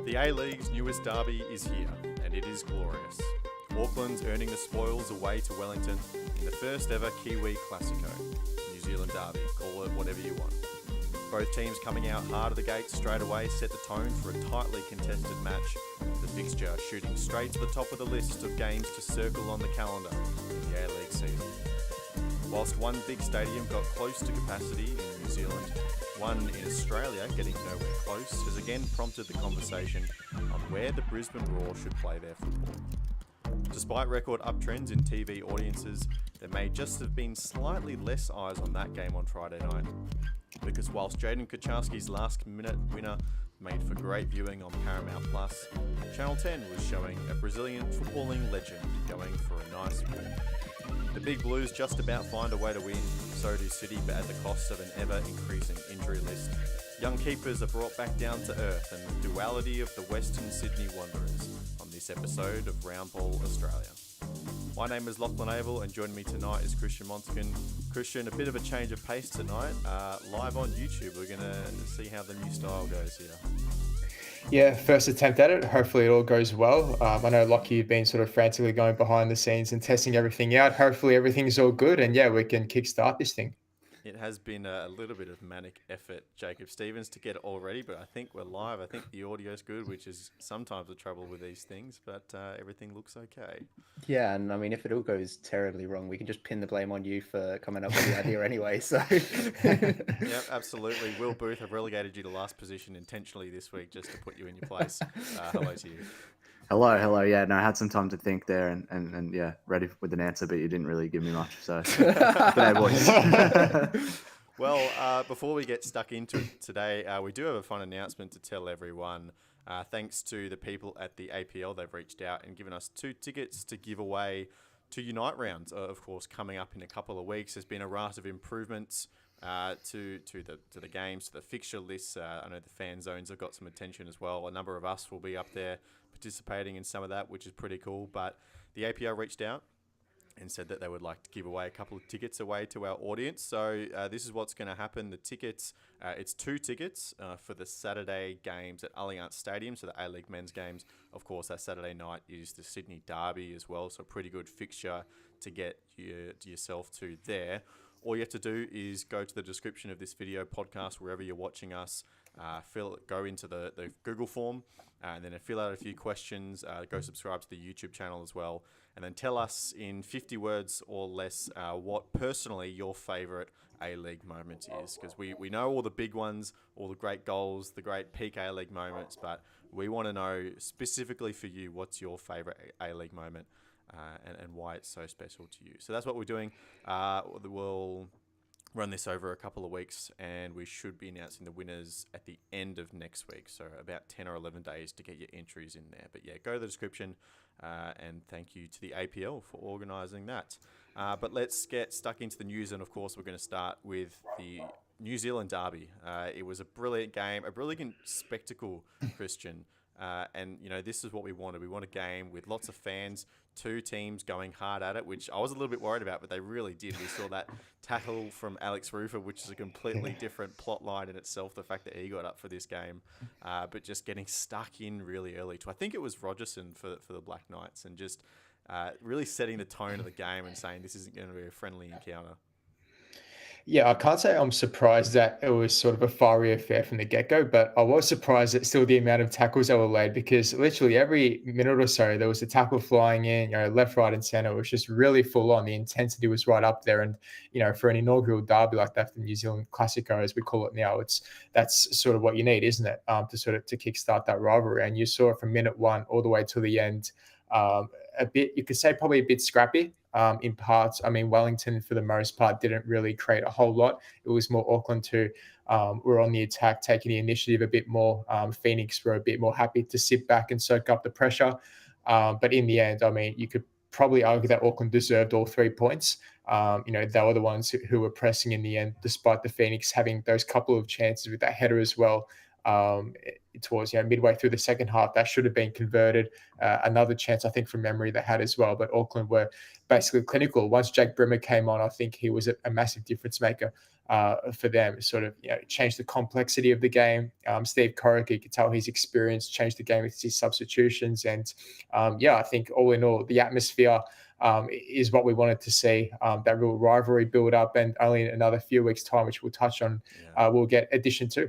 The A-League's newest derby is here, and it is glorious. Auckland's earning the spoils away to Wellington in the first ever Kiwi Classico, New Zealand derby, call it whatever you want. Both teams coming out hard at the gate straight away set the tone for a tightly contested match, the fixture shooting straight to the top of the list of games to circle on the calendar in the A-League season. Whilst one big stadium got close to capacity in New Zealand, one in Australia getting nowhere close has again prompted the conversation on where the Brisbane Roar should play their football. Despite record uptrends in TV audiences, there may just have been slightly less eyes on that game on Friday night. Because whilst Jaden Kucharski's last-minute winner made for great viewing on Paramount Plus, Channel 10 was showing a Brazilian footballing legend going for a nice win. The Big Blues just about find a way to win, so do City, but at the cost of an ever-increasing injury list. Young keepers are brought back down to earth, and the duality of the Western Sydney Wanderers on this episode of Round Ball Australia. My name is Lachlan, Avil, and joining me tonight is Christian Montegan. Christian, a bit of a change of pace tonight. Live on YouTube, we're going to see how the new style goes here. Yeah, first attempt at it. Hopefully it all goes well. I know, Lockie, you've been sort of frantically going behind the scenes and testing everything out. Hopefully everything's all good, and yeah, we can kickstart this thing. It has been a little bit of manic effort, Jacob Stevens, to get it all ready, but I think we're live. I think the audio's good, which is sometimes the trouble with these things, but everything looks okay. Yeah, and I mean, if it all goes terribly wrong, we can just pin the blame on you for coming up with the idea anyway, so... Yep, absolutely. Will Booth, I've relegated you to last position intentionally this week just to put you in your place. Hello to you. Hello. Yeah, no, I had some time to think there and yeah, ready with an answer, but you didn't really give me much. So, g'day, boys. Well, before we get stuck into it today, we do have a fun announcement to tell everyone. Thanks to the people at the APL, they've reached out and given us 2 tickets to give away to Unite rounds. Of course, coming up in a couple of weeks, there's been a raft of improvements to the games, to the fixture lists. I know the fan zones have got some attention as well. A number of us will be up there participating in some of that, which is pretty cool. But the APL reached out and said that they would like to give away a couple of tickets away to our audience. So this is what's going to happen. The tickets, it's 2 tickets for the Saturday games at Allianz Stadium, so the A-League men's games. Of course, that Saturday night is the Sydney Derby as well, so a pretty good fixture to get yourself to there. All you have to do is go to the description of this video podcast, wherever you're watching us, go into the Google form, and then fill out a few questions, go subscribe to the YouTube channel as well, and then tell us in 50 words or less what personally your favourite A-League moment is. Because we know all the big ones, all the great goals, the great peak A-League moments, but we want to know specifically for you what's your favourite A-League moment. And why it's so special to you. So that's what we're doing. We'll run this over a couple of weeks, and we should be announcing the winners at the end of next week. So about 10 or 11 days to get your entries in there. But yeah, go to the description, and thank you to the APL for organising that. But let's get stuck into the news, and of course we're going to start with the New Zealand Derby. It was a brilliant game, a brilliant spectacle, Christian. And, you know, this is what we wanted. We want a game with lots of fans, 2 teams going hard at it, which I was a little bit worried about, but they really did. We saw that tackle from Alex Rufer, which is a completely different plot line in itself, the fact that he got up for this game, but just getting stuck in really early to, I think it was Roberston for the Black Knights, and just really setting the tone of the game and saying this isn't going to be a friendly encounter. Yeah, I can't say I'm surprised that it was sort of a fiery affair from the get-go, but I was surprised at still the amount of tackles that were laid, because literally every minute or so there was a tackle flying in, left, right, and center. It was just really full on. The intensity was right up there, and for an inaugural derby like that, the New Zealand Classico as we call it now, that's sort of what you need, isn't it? To kickstart that rivalry, and you saw it from minute 1 all the way to the end. A bit, you could say, probably a bit scrappy. In parts. I mean, Wellington, for the most part, didn't really create a whole lot. It was more Auckland who were on the attack, taking the initiative a bit more. Phoenix were a bit more happy to sit back and soak up the pressure. But in the end, I mean, you could probably argue that Auckland deserved all 3 points. They were the ones who were pressing in the end, despite the Phoenix having those couple of chances with that header as well. towards midway through the second half. That should have been converted. Another chance, I think, from memory they had as well. But Auckland were basically clinical. Once Jake Brimmer came on, I think he was a massive difference maker for them. It sort of changed the complexity of the game. Steve Corica, you could tell his experience changed the game with his substitutions. And I think all in all, the atmosphere is what we wanted to see. That real rivalry build up, and only in another few weeks' time, which we'll touch on, we'll get edition 2.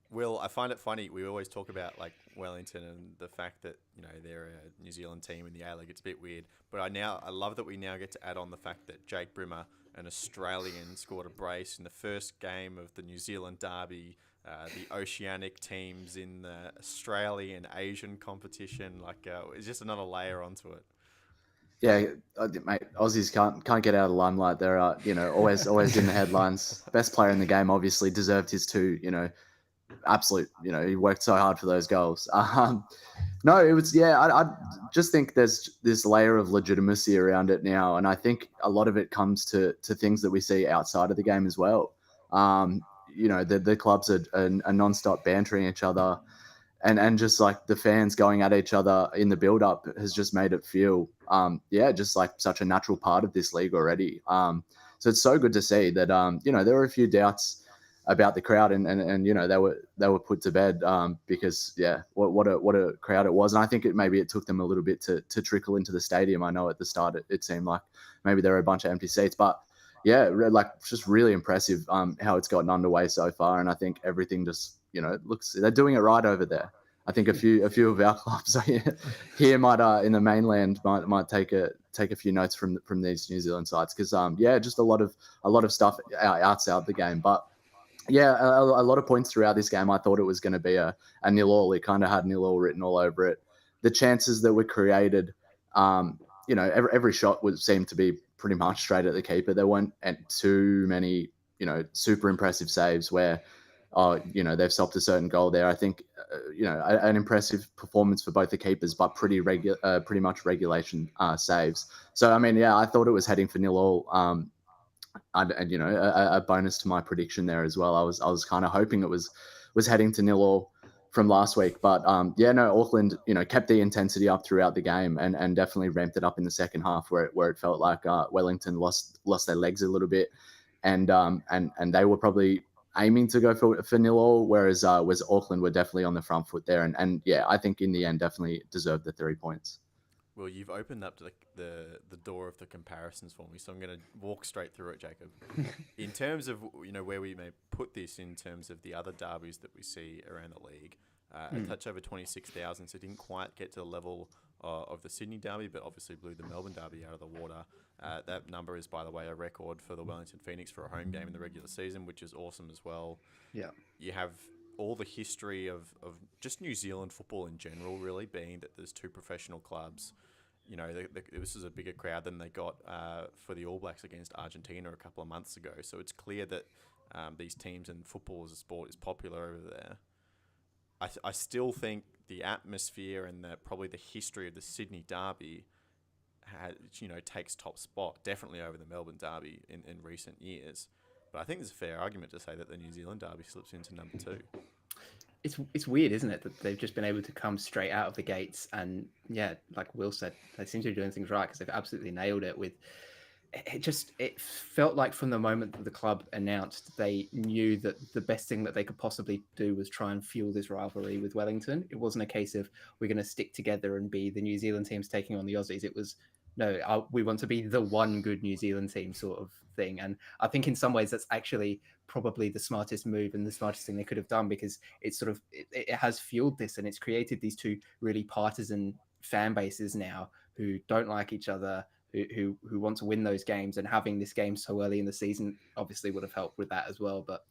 Will, I find it funny. We always talk about like Wellington and the fact that they're a New Zealand team in the A League. It's a bit weird, but I love that we now get to add on the fact that Jake Brimmer, an Australian, scored a brace in the first game of the New Zealand derby. The Oceanic teams in the Australian Asian competition. It's just another layer onto it. Yeah, mate. Aussies can't get out of the limelight. They're always in the headlines. Best player in the game, obviously deserved his 2. Absolute. He worked so hard for those goals. No, it was. Yeah, I just think there's this layer of legitimacy around it now, and I think a lot of it comes to things that we see outside of the game as well. The clubs are non-stop bantering each other, and just like the fans going at each other in the build-up has just made it feel, just like such a natural part of this league already. So it's so good to see that, there were a few doubts about the crowd, and they were put to bed, because what a crowd it was, and I think it took them a little bit to trickle into the stadium. I know at the start it seemed like maybe there were a bunch of empty seats, but just really impressive how it's gotten underway so far, and I think everything just looks, they're doing it right over there. I think a few of our clubs here might in the mainland might take a few notes from these New Zealand sides, because just a lot of stuff outside the game, but. Yeah, a lot of points throughout this game. I thought it was going to be a 0-0. It kind of had 0-0 written all over it. The chances that were created, every shot seemed to be pretty much straight at the keeper. There weren't too many, super impressive saves where, they've stopped a certain goal there. I think, an impressive performance for both the keepers, but pretty much regulation saves. So, I thought it was heading for 0-0. A bonus to my prediction there as well. I was kind of hoping it was heading to 0-0 from last week, but Auckland kept the intensity up throughout the game and definitely ramped it up in the second half where it felt like Wellington lost their legs a little bit, and they were probably aiming to go for 0-0, whereas Auckland were definitely on the front foot there, and I think in the end definitely deserved the 3 points. Well, you've opened up the door of the comparisons for me, so I'm going to walk straight through it, Jacob. In terms of where we may put this in terms of the other derbies that we see around the league, a touch over 26,000, so didn't quite get to the level of the Sydney derby, but obviously blew the Melbourne derby out of the water. That number is, by the way, a record for the Wellington Phoenix for a home game in the regular season, which is awesome as well. Yeah, you have all the history of just New Zealand football in general, really, being that there's 2 professional clubs. This is a bigger crowd than they got for the All Blacks against Argentina a couple of months ago. So it's clear that these teams and football as a sport is popular over there. I still think the atmosphere and probably the history of the Sydney derby takes top spot, definitely over the Melbourne derby in recent years. But I think there's a fair argument to say that the New Zealand derby slips into number 2. It's weird, isn't it, that they've just been able to come straight out of the gates, and like Will said, they seem to be doing things right because they've absolutely nailed it. With it felt like from the moment that the club announced, they knew that the best thing that they could possibly do was try and fuel this rivalry with Wellington. It wasn't a case of we're going to stick together and be the New Zealand teams taking on the Aussies. It was no, we want to be the one good New Zealand team sort of thing. And I think in some ways that's actually probably the smartest move and the smartest thing they could have done, because it's sort of, it has fueled this, and it's created these 2 really partisan fan bases now who don't like each other, who want to win those games, and having this game so early in the season obviously would have helped with that as well. But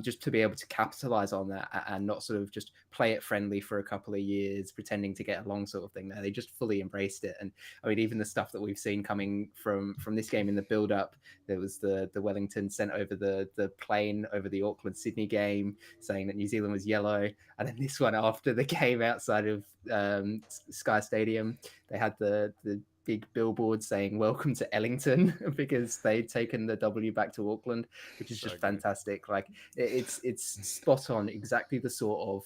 just to be able to capitalize on that and not sort of just play it friendly for a couple of years, pretending to get along sort of thing, they just fully embraced it. And I mean, even the stuff that we've seen coming from this game in the build up, there was the Wellington sent over the plane over the Auckland Sydney game saying that New Zealand was yellow, and then this one after the game outside of Sky Stadium, they had the big billboard saying "Welcome to Ellington" because they'd taken the W back to Auckland, which is So just good. fantastic. Like it's spot on, exactly the sort of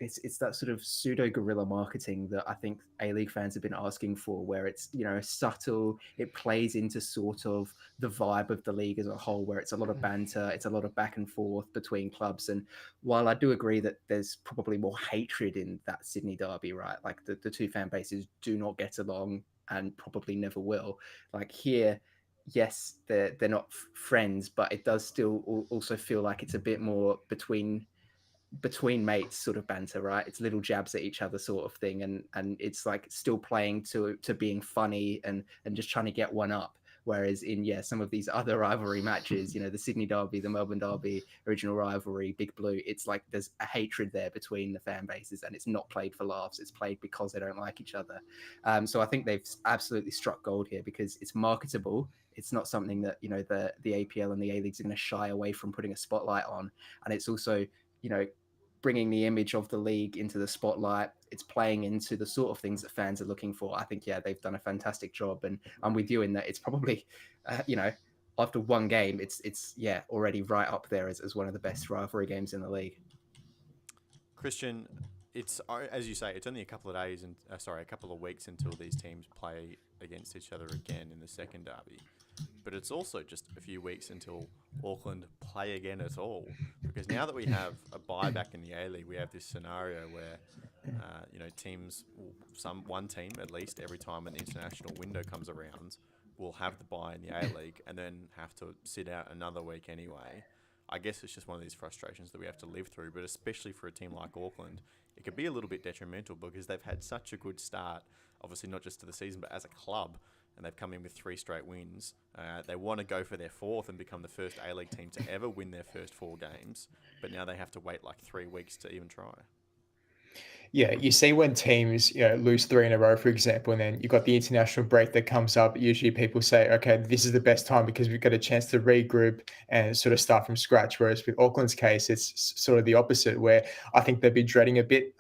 it's that sort of pseudo guerrilla marketing that I think A-League fans have been asking for, where it's, you know, subtle, it plays into sort of the vibe of the league as a whole, where it's a lot of banter, it's a lot of back and forth between clubs. And while I do agree that there's probably more hatred in that Sydney derby, right? Like the two fan bases do not get along and probably never will. Like here, yes, they're not friends, but it does still also feel like it's a bit more between mates sort of banter, right? It's little jabs at each other sort of thing, and it's like still playing to being funny and just trying to get one up. Whereas in some of these other rivalry matches, you know, the Sydney derby, the Melbourne derby, original rivalry, Big Blue, it's like there's a hatred there between the fan bases, and it's not played for laughs, it's played because they don't like each other. So I think they've absolutely struck gold here because it's marketable. It's not something that, you know, the APL and the A-Leagues are going to shy away from putting a spotlight on. And it's also, you know, bringing the image of the league into the spotlight. It's playing into the sort of things that fans are looking for. I think, they've done a fantastic job, and I'm with you in that it's probably, you know, after one game, it's already right up there as one of the best rivalry games in the league. Christian, it's, as you say, it's only a couple of days and a couple of weeks until these teams play against each other again in the second derby. But it's also just a few weeks until Auckland play again at all. Because now that we have a bye back in the A-League, we have this scenario where, teams, one team at least, every time an international window comes around, will have the bye in the A-League and then have to sit out another week anyway. I guess it's just one of these frustrations that we have to live through, but especially for a team like Auckland, it could be a little bit detrimental because they've had such a good start, obviously not just to the season, but as a club. And they've come in with 3 straight wins. They want to go for their 4th and become the first A-League team to ever win their first 4 games. But now they have to wait like 3 weeks to even try. Yeah, you see when teams, lose 3 in a row, for example, and then you've got the international break that comes up. Usually people say, okay, this is the best time because we've got a chance to regroup and sort of start from scratch. Whereas with Auckland's case, it's sort of the opposite, where I think they've been dreading a bit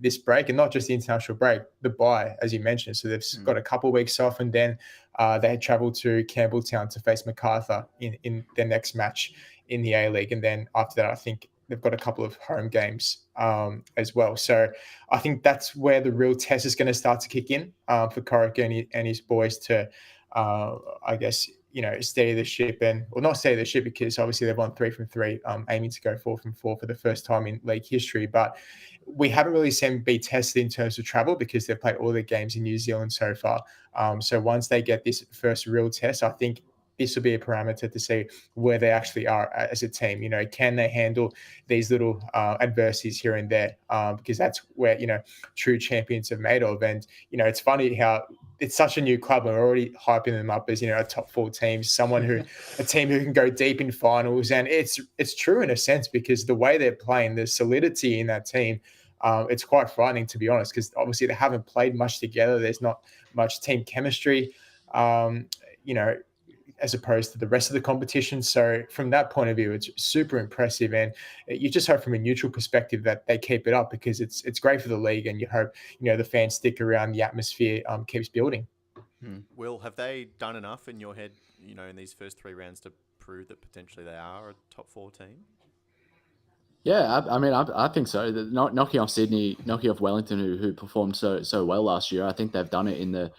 this break, and not just the international break, the bye, as you mentioned. So they've got a couple of weeks off, and then they had travelled to Campbelltown to face MacArthur in their next match in the A-League. And then after that, I think they've got a couple of home games as well. So I think that's where the real test is going to start to kick in for Corrigan and his boys to, I guess, steady the ship not steady the ship because obviously they've won 3 from 3, aiming to go 4 from 4 for the first time in league history. But we haven't really seen them be tested in terms of travel because they've played all their games in New Zealand so far. So once they get this first real test, I think this will be a parameter to see where they actually are as a team. Can they handle these little adversities here and there? Because that's where, true champions are made of. And, it's funny how it's such a new club and we're already hyping them up as, a top 4 team, a team who can go deep in finals. And it's true in a sense because the way they're playing, the solidity in that team, it's quite frightening, to be honest, because obviously they haven't played much together. There's not much team chemistry, as opposed to the rest of the competition. So from that point of view, it's super impressive. And you just hope from a neutral perspective that they keep it up because it's great for the league. And you hope, the fans stick around, the atmosphere keeps building. Will, have they done enough in your head, in these first 3 rounds to prove that potentially they are a top 4 team? Yeah, I think so. Knocking off Sydney, knocking off Wellington, who performed so well last year. I think they've done it in the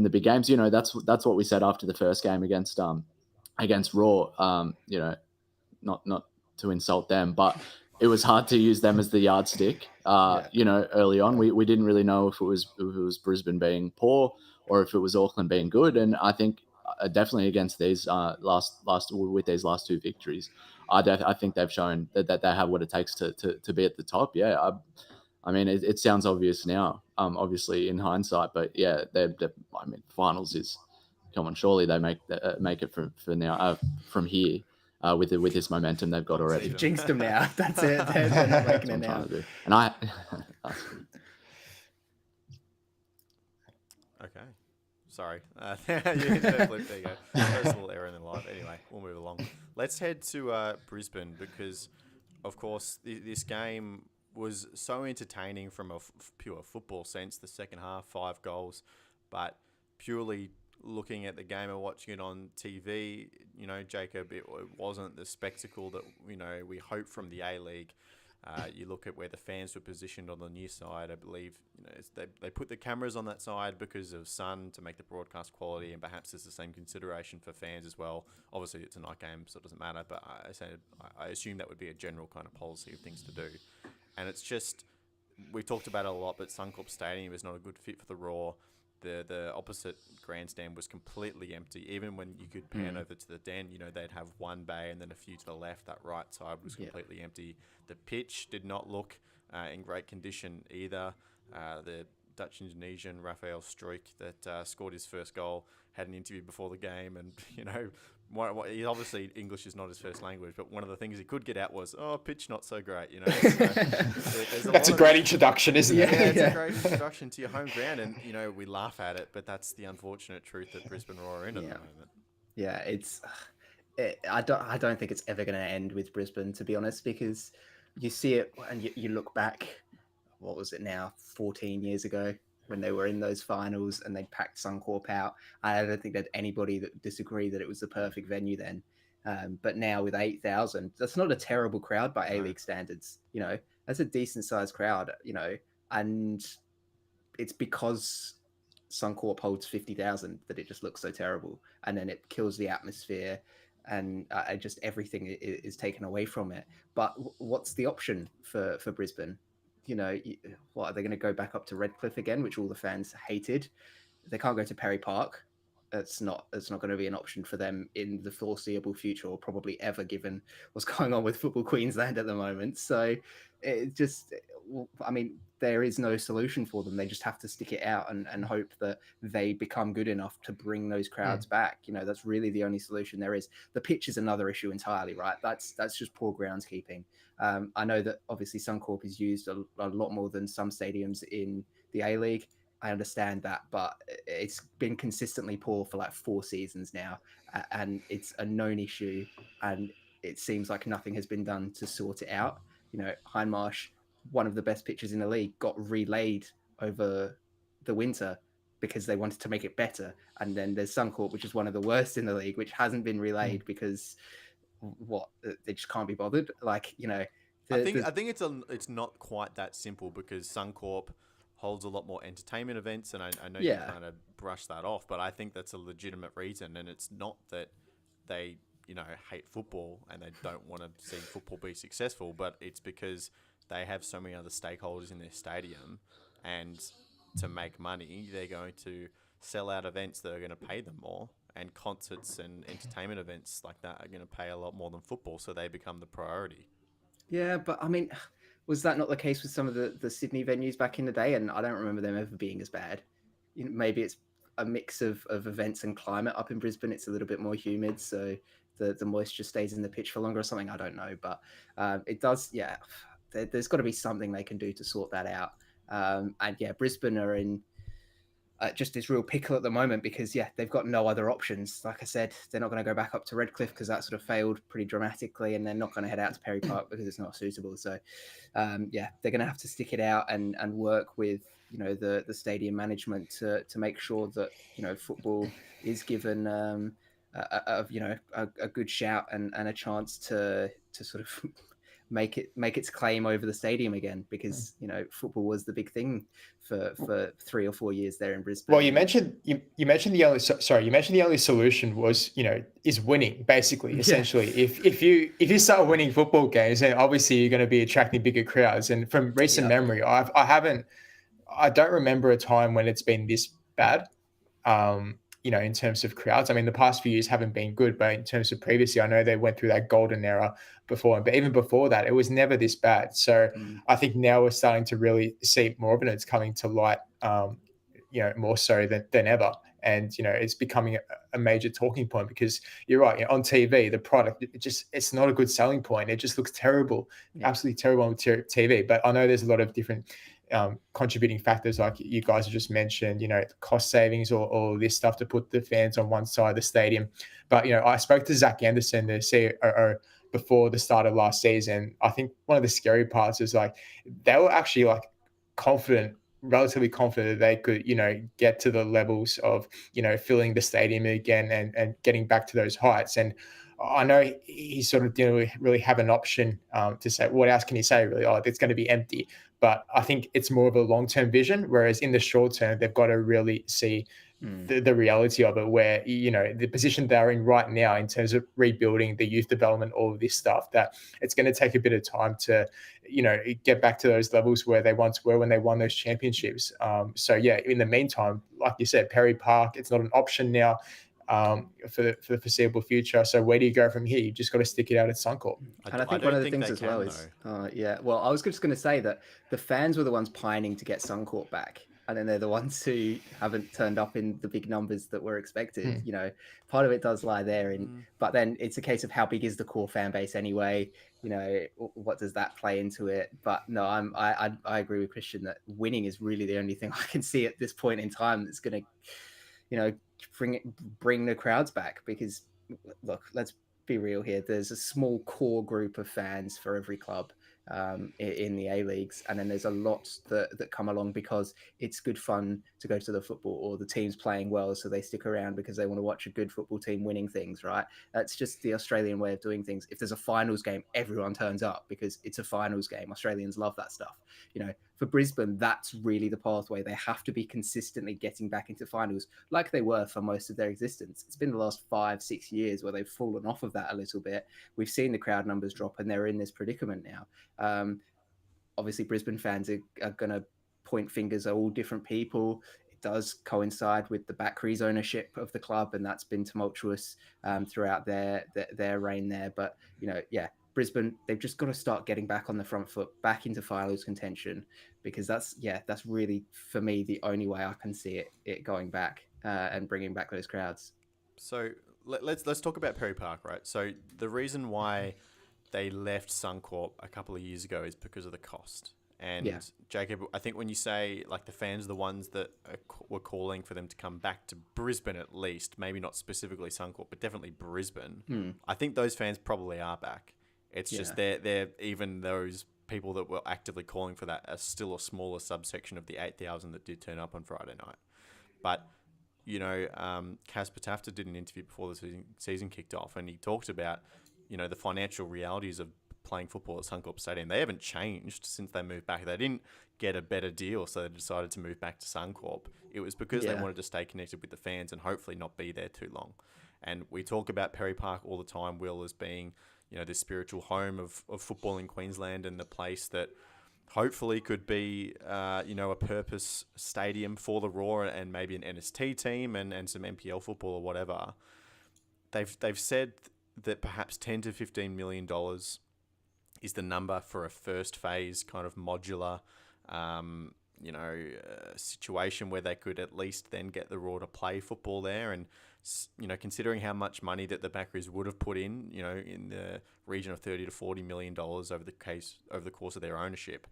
big games. That's what we said after the first game against Raw. Not to insult them, but it was hard to use them as the yardstick. Early on, we didn't really know if it was Brisbane being poor or if it was Auckland being good. And I think definitely against these with these last 2 victories, I think they've shown that they have what it takes to be at the top. Yeah, it sounds obvious now, obviously in hindsight, but yeah, finals is, come on, surely they make it for now from here with this momentum they've got already. You've jinxed them now. That's it. They're not making it now. And I. Okay. Sorry. You hit that flip. There you go. There's a little error in the live. Anyway, we'll move along. Let's head to Brisbane because, of course, this game was so entertaining from a pure football sense. The second half, 5 goals. But purely looking at the game and watching it on TV, Jacob, it wasn't the spectacle that, we hope from the A-League. You look at where the fans were positioned on the near side. I believe they put the cameras on that side because of sun to make the broadcast quality, and perhaps there's the same consideration for fans as well. Obviously, it's a night game, so it doesn't matter. But I assume that would be a general kind of policy of things to do. And it's just, we talked about it a lot, but Suncorp Stadium is not a good fit for the Raw. The opposite grandstand was completely empty. Even when you could pan over to the Den, they'd have one bay and then a few to the left. That right side was completely empty. The pitch did not look in great condition either. The Dutch-Indonesian Rafael Struik that scored his first goal had an interview before the game, and he obviously English is not his first language, but one of the things he could get out was, pitch not so great. That's a great introduction, isn't it? Yeah, it's a great introduction to your home ground, and we laugh at it, but that's the unfortunate truth that Brisbane Roar are in at the moment. Yeah, I don't think it's ever going to end with Brisbane, to be honest, because you see it and you look back, what was it now, 14 years ago, when they were in those finals and they packed Suncorp out. I don't think there'd anybody that disagree that it was the perfect venue then. But now with 8,000, that's not a terrible crowd by A-League standards. That's a decent sized crowd, and it's because Suncorp holds 50,000 that it just looks so terrible. And then it kills the atmosphere, and just everything is taken away from it. But what's the option for Brisbane? What are they going to go back up to Redcliffe again, which all the fans hated? They can't go to Perry Park. It's not going to be an option for them in the foreseeable future, or probably ever, given what's going on with Football Queensland at the moment. So there is no solution for them. They just have to stick it out and hope that they become good enough to bring those crowds back. That's really the only solution there is. The pitch is another issue entirely, right? That's just poor groundskeeping. I know that obviously Suncorp is used a lot more than some stadiums in the A-League. I understand that, but it's been consistently poor for like 4 seasons now, and it's a known issue, and it seems like nothing has been done to sort it out. Hindmarsh, one of the best pitches in the league, got relayed over the winter because they wanted to make it better. And then there's Suncorp, which is one of the worst in the league, which hasn't been relayed because they just can't be bothered. I think it's not quite that simple, because Suncorp holds a lot more entertainment events, and I know you kind of brush that off, but I think that's a legitimate reason, and it's not that they hate football and they don't want to see football be successful, but it's because they have so many other stakeholders in their stadium, and to make money, they're going to sell out events that are going to pay them more, and concerts and entertainment events like that are going to pay a lot more than football, so they become the priority. Yeah, but was that not the case with some of the Sydney venues back in the day? And I don't remember them ever being as bad. Maybe it's a mix of events and climate. Up in Brisbane, it's a little bit more humid, so the moisture stays in the pitch for longer or something. I don't know, but it does. Yeah, there's got to be something they can do to sort that out. Brisbane are in just this real pickle at the moment because they've got no other options. Like I said, they're not going to go back up to Redcliffe because that sort of failed pretty dramatically, and they're not going to head out to Perry Park because it's not suitable. So they're going to have to stick it out and work with the stadium management to make sure that football is given a good shout and a chance to sort of make its claim over the stadium again, because football was the big thing for 3 or 4 years there in Brisbane. Well, you mentioned the only solution was is winning, basically. Essentially, if you start winning football games, then obviously you're going to be attracting bigger crowds. And from recent memory, I don't remember a time when it's been this bad. In terms of crowds. I mean, the past few years haven't been good, but in terms of previously, I know they went through that golden era before, but even before that, it was never this bad. So I think now we're starting to really see more of it. It's coming to light, more so than ever. And, it's becoming a major talking point because you're right, on TV, the product, it's not a good selling point. It just looks terrible, absolutely terrible on TV. But I know there's a lot of different contributing factors like you guys have just mentioned, cost savings or all this stuff to put the fans on one side of the stadium. But, I spoke to Zach Anderson, the COO, before the start of last season. I think one of the scary parts is they were actually confident relatively confident that they could, get to the levels of, filling the stadium again and getting back to those heights. And I know he sort of didn't really have an option to say, what else can he say, really? Oh, it's going to be empty. But I think it's more of a long-term vision, whereas in the short term, they've got to really see the reality of it, where, the position they're in right now in terms of rebuilding the youth development, all of this stuff, that it's going to take a bit of time to, get back to those levels where they once were when they won those championships. So yeah, in the meantime, like you said, Perry Park, it's not an option now for the foreseeable future. So where do you go from here? You just got to stick it out at Suncorp. And I think one of the things as well is, well, I was just going to say that the fans were the ones pining to get Suncorp back. And then they're the ones who haven't turned up in the big numbers that were expected. Part of it does lie there. But then it's a case of how big is the core fan base anyway? What does that play into it? But no, I agree with Christian that winning is really the only thing I can see at this point in time that's going to, bring the crowds back. Because look, let's be real here. There's a small core group of fans for every club in the A-Leagues, and then there's a lot that come along because it's good fun to go to the football, or the team's playing well, so they stick around because they want to watch a good football team winning things, right? That's just the Australian way of doing things. If there's a finals game, everyone turns up because it's a finals game. Australians love that stuff. For Brisbane, that's really the pathway. They have to be consistently getting back into finals like they were for most of their existence. It's been the last 5-6 years where they've fallen off of that a little bit. We've seen the crowd numbers drop, and they're in this predicament now. Obviously, Brisbane fans are going to point fingers at all different people. It does coincide with the Backries ownership of the club, and that's been tumultuous throughout their reign there. But, Brisbane, they've just got to start getting back on the front foot, back into finals contention, because that's really, for me, the only way I can see it going back and bringing back those crowds. So let's talk about Perry Park, right? So the reason why they left Suncorp a couple of years ago is because of the cost. And Jacob, I think when you say like the fans are the ones that were calling for them to come back to Brisbane, at least, maybe not specifically Suncorp, but definitely Brisbane, I think those fans probably are back. It's just they're even those people that were actively calling for that are still a smaller subsection of the 8,000 that did turn up on Friday night. But, Casper Tafter did an interview before the season kicked off, and he talked about, the financial realities of playing football at Suncorp Stadium. They haven't changed since they moved back. They didn't get a better deal, so they decided to move back to Suncorp. It was because they wanted to stay connected with the fans and hopefully not be there too long. And we talk about Perry Park all the time, Will, as being the spiritual home of football in Queensland, and the place that hopefully could be, a purpose stadium for the Roar and maybe an NST team and some NPL football or whatever. They've said that perhaps $10 to $15 million is the number for a first phase kind of modular, situation where they could at least then get the Roar to play football there. And considering how much money that the Backers would have put in the region of $30 to $40 million over the course of their ownership,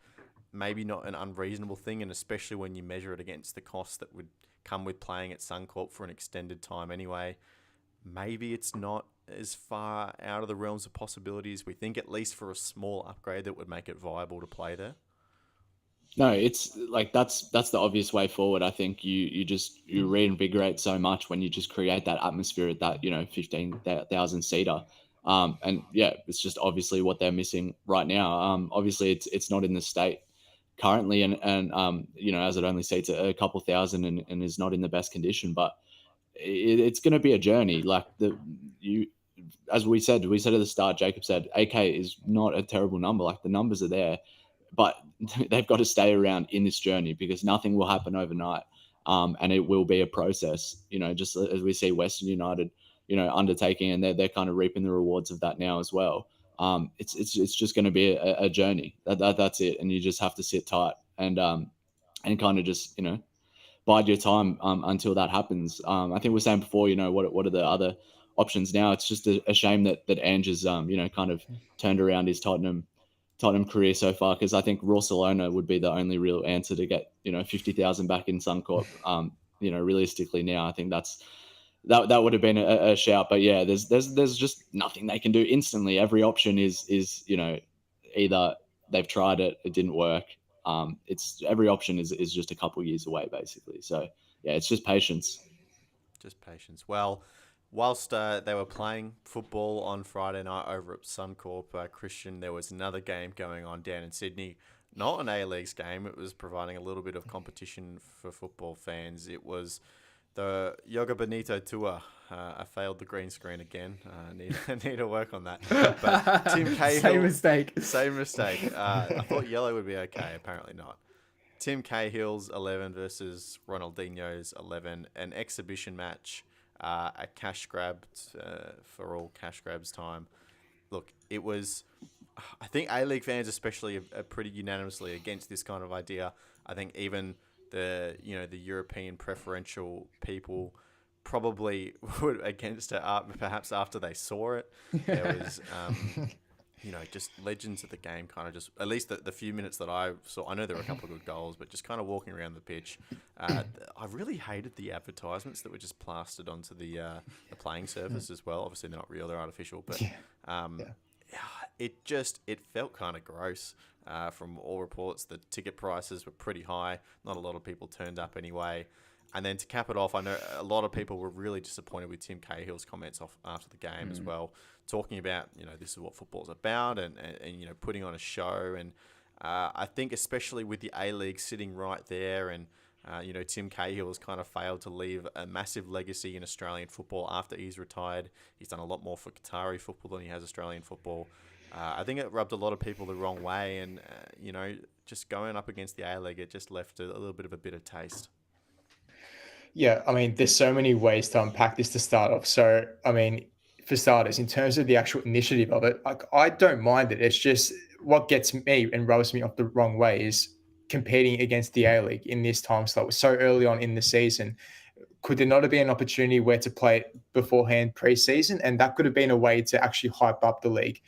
maybe not an unreasonable thing, and especially when you measure it against the costs that would come with playing at Suncorp for an extended time anyway. Maybe it's not as far out of the realms of possibilities we think, at least for a small upgrade that would make it viable to play there. No, it's like that's the obvious way forward. I think you reinvigorate so much when you just create that atmosphere at that 15,000 seater, and it's just obviously what they're missing right now. Obviously it's not in the state currently, and as it only seats a couple thousand and is not in the best condition, but it's going to be a journey. Like as we said at the start, Jacob said AK is not a terrible number. Like the numbers are there, but they've got to stay around in this journey because nothing will happen overnight. And it will be a process, just as we see Western United, undertaking, and they're kind of reaping the rewards of that now as well. It's just going to be a journey. That's it. And you just have to sit tight and kind of just, bide your time until that happens. I think we were saying before, what are the other options now? It's just a shame that Ange has, kind of turned around his Tottenham career so far, because I think Raw Salona would be the only real answer to get 50,000 back in Suncorp. Realistically now, I think that would have been a shout. But yeah, there's just nothing they can do instantly. Every option is either they've tried it didn't work, it's every option is just a couple years away, basically. So yeah, it's just patience. Just patience. Well, whilst they were playing football on Friday night over at Suncorp, Christian, there was another game going on down in Sydney. Not an A-Leagues game. It was providing a little bit of competition for football fans. It was the Yoga Bonito Tour. I failed the green screen again. Need to work on that. But Tim Cahill... Same mistake. I thought yellow would be okay. Apparently not. Tim Cahill's 11 versus Ronaldinho's 11. An exhibition match, a cash grab for all cash grabs time. Look, it was... I think A-League fans especially are pretty unanimously against this kind of idea. I think even the European preferential people probably were against it perhaps after they saw it. There was... just legends of the game kind of just, at least the few minutes that I saw, I know there were a couple of good goals, but just kind of walking around the pitch, I really hated the advertisements that were just plastered onto the playing surface as well. Obviously they're not real, they're artificial, but it felt kind of gross. From all reports, the ticket prices were pretty high. Not a lot of people turned up anyway. And then to cap it off, I know a lot of people were really disappointed with Tim Cahill's comments after the game as well, talking about, this is what football's about and putting on a show. And I think especially with the A-League sitting right there and, Tim Cahill has kind of failed to leave a massive legacy in Australian football after he's retired. He's done a lot more for Qatari football than he has Australian football. I think it rubbed a lot of people the wrong way. And, just going up against the A-League, it just left a little bit of a bitter taste. Yeah, I mean, there's so many ways to unpack this to start off. So, I mean, for starters, in terms of the actual initiative of it, I don't mind it. It's just what gets me and rubs me off the wrong way is competing against the A-League in this time slot so early on in the season. Could there not have been an opportunity where to play it beforehand pre-season? And that could have been a way to actually hype up the league.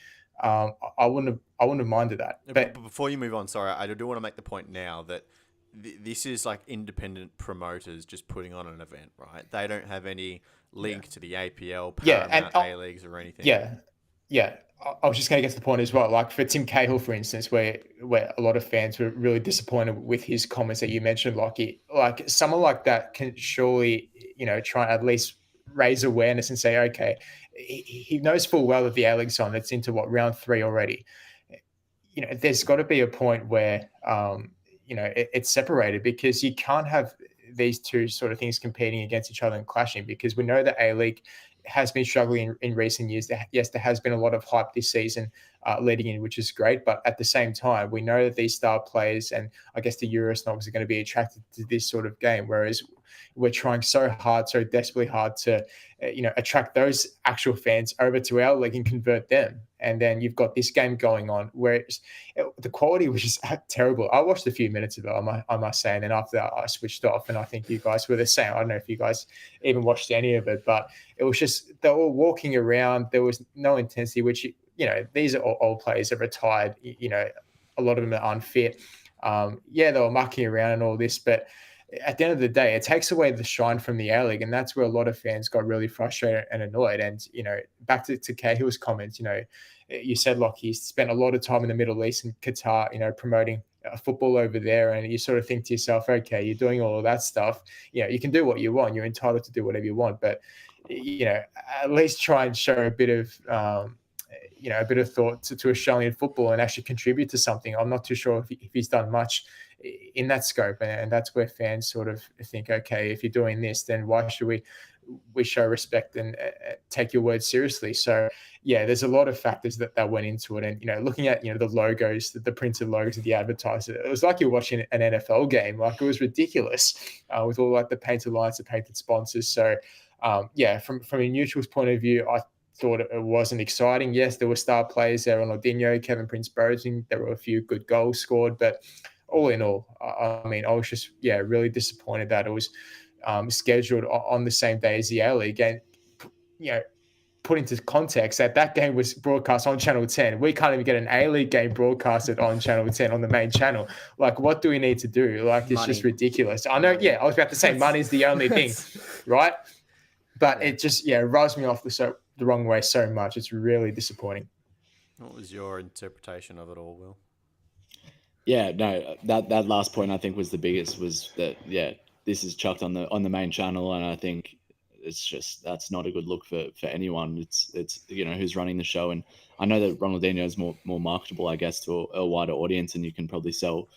I wouldn't have minded that. But before you move on, sorry, I do want to make the point now that this is like independent promoters just putting on an event, right? They don't have any link to the APL, Paramount, A-Leagues or anything. Yeah. I was just going to get to the point as well. Like for Tim Cahill, for instance, where a lot of fans were really disappointed with his comments that you mentioned, Lockie. Like someone like that can surely, try and at least raise awareness and say, okay, he knows full well that the A-League's on. It's into round 3 already. There's got to be a point where, it's separated, because you can't have these two sort of things competing against each other and clashing, because we know that A-League has been struggling in recent years. Yes, there has been a lot of hype this season leading in, which is great. But at the same time, we know that these star players and I guess the Euro snobs are going to be attracted to this sort of game, whereas we're trying so desperately hard to, attract those actual fans over to our league and convert them. And then you've got this game going on where the quality was just terrible. I watched a few minutes of it, I must say, and then after that I switched off. And I think you guys were the same. I don't know if you guys even watched any of it, but it was just, they were walking around. There was no intensity, which, these are all old players that retired. A lot of them are unfit. They were mucking around and all this, but at the end of the day, it takes away the shine from the A-League, and that's where a lot of fans got really frustrated and annoyed. And, back to Cahill's comments, you said, like, he's spent a lot of time in the Middle East and Qatar, promoting football over there, and you sort of think to yourself, okay, you're doing all of that stuff. You can do what you want. You're entitled to do whatever you want, but, at least try and show a bit of, a bit of thought to Australian football and actually contribute to something. I'm not too sure if he's done much in that scope, and that's where fans sort of think, okay, if you're doing this, then why should we show respect and take your words seriously? So there's a lot of factors that went into it. And looking at the logos, the printed logos of the advertiser, it was like you're watching an NFL game. Like, it was ridiculous with all like the painted lines, the painted sponsors. So from a neutral's point of view, I thought it wasn't exciting. Yes, there were star players there, Ronaldinho, Kevin Prince-Boateng. There were a few good goals scored, but all in all, I was just really disappointed that it was scheduled on the same day as the A-League. And put into context that game was broadcast on Channel 10. We can't even get an A-League game broadcasted on Channel 10 on the main channel. Like, what do we need to do? Like, it's just ridiculous. I know. I was about to say money is the only thing, right? But it just rubs me off the wrong way so much. It's really disappointing. What was your interpretation of it all, Will? Yeah, no, that last point I think was the biggest, was that, yeah, this is chucked on the main channel, and I think it's just, that's not a good look for anyone. It's who's running the show, and I know that Ronaldinho is more marketable, I guess, to a wider audience, and you can probably sell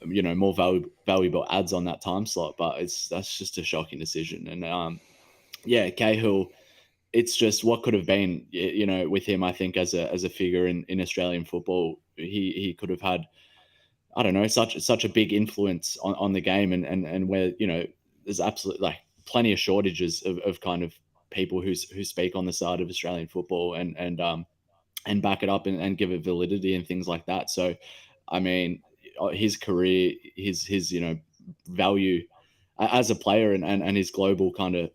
more valuable ads on that time slot, but that's just a shocking decision. And yeah, Cahill, it's just what could have been, with him. I think as a figure in Australian football, he could have had, I don't know, such a big influence on the game, and where, there's absolutely, like, plenty of shortages of kind of people who speak on the side of Australian football, and back it up, and give it validity and things like that. So, I mean, his career, his value as a player, and his global kind of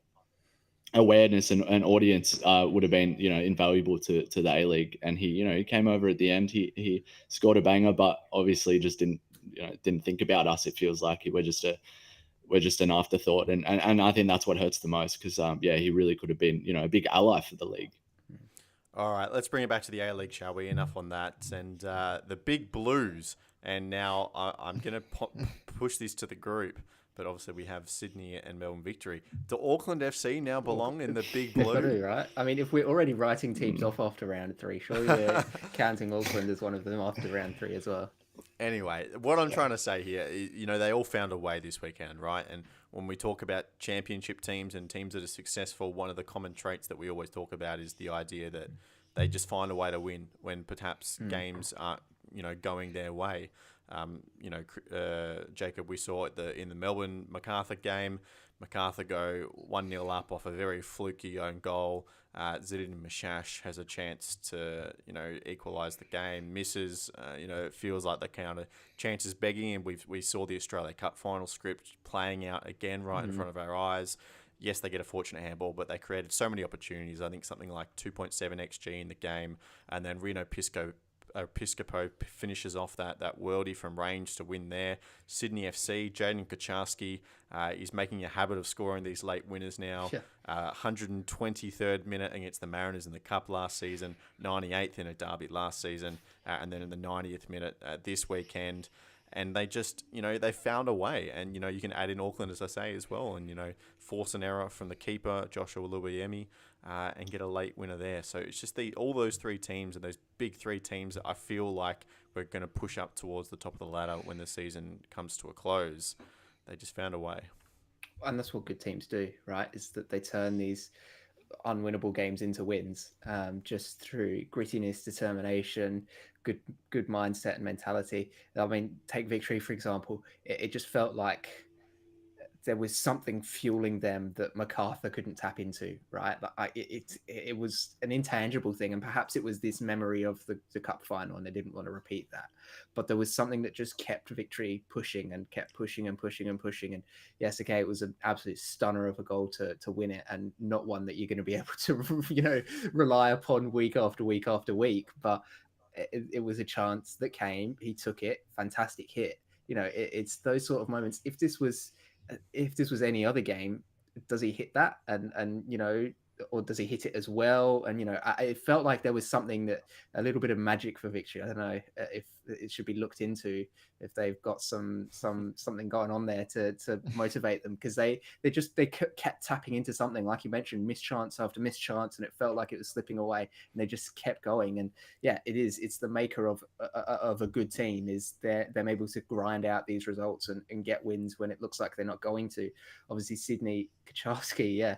awareness and audience would have been, invaluable to the A-League. And he came over at the end. He scored a banger, but obviously just didn't think about us. It feels like we're just an afterthought, and I think that's what hurts the most, because yeah, he really could have been, a big ally for the league. All right, let's bring it back to the A-League, shall we? Enough on that. And the Big Blues. And now I'm going to push this to the group, but obviously we have Sydney and Melbourne Victory. Do Auckland FC now belong in the Big They've got Blue? to, right? I mean, if we're already writing teams off after round 3, surely we're counting Auckland as one of them after round 3 as well. Anyway, what I'm trying to say here is, they all found a way this weekend, right? And when we talk about championship teams and teams that are successful, one of the common traits that we always talk about is the idea that they just find a way to win when perhaps games aren't, going their way. Jacob, we saw in the Melbourne MacArthur game, MacArthur go 1-0 up off a very fluky own goal. Zidane Mashash has a chance to, equalise the game. Misses, it feels like the kind of chances begging, and we saw the Australia Cup final script playing out again right in front of our eyes. Yes, they get a fortunate handball, but they created so many opportunities. I think something like 2.7 XG in the game, and then Reno Piscopo finishes off that worldie from range to win there. Sydney FC, Jaden Kaczarski is making a habit of scoring these late winners now. Yeah. 123rd minute against the Mariners in the Cup last season, 98th in a derby last season, and then in the 90th minute this weekend. And they just, they found a way. And, you can add in Auckland, as I say, as well, and, force an error from the keeper, Joshua Lubiemi, and get a late winner there. So it's just all those three teams, and those big three teams that I feel like we're going to push up towards the top of the ladder when the season comes to a close. They just found a way. And that's what good teams do, right? Is that they turn these unwinnable games into wins, just through grittiness, determination, good mindset and mentality. I mean, take Victory, for example. It just felt like there was something fueling them that MacArthur couldn't tap into, right? It was an intangible thing, and perhaps it was this memory of the cup final, and they didn't want to repeat that. But there was something that just kept Victory pushing and kept pushing and pushing and pushing. And yes, okay, it was an absolute stunner of a goal to win it, and not one that you're going to be able to, rely upon week after week after week. But it was a chance that came. He took it. Fantastic hit. It's those sort of moments. If this was any other game, does he hit that? And or does he hit it as well? And it felt like there was something, that a little bit of magic for Victory. I don't know if it should be looked into, if they've got something going on there to motivate them, because they kept tapping into something, like you mentioned, mischance after mischance, and it felt like it was slipping away, and they just kept going. And yeah, it's the maker of a good team, is them able to grind out these results and get wins when it looks like they're not going to. Obviously, Sydney Kaczarski, yeah.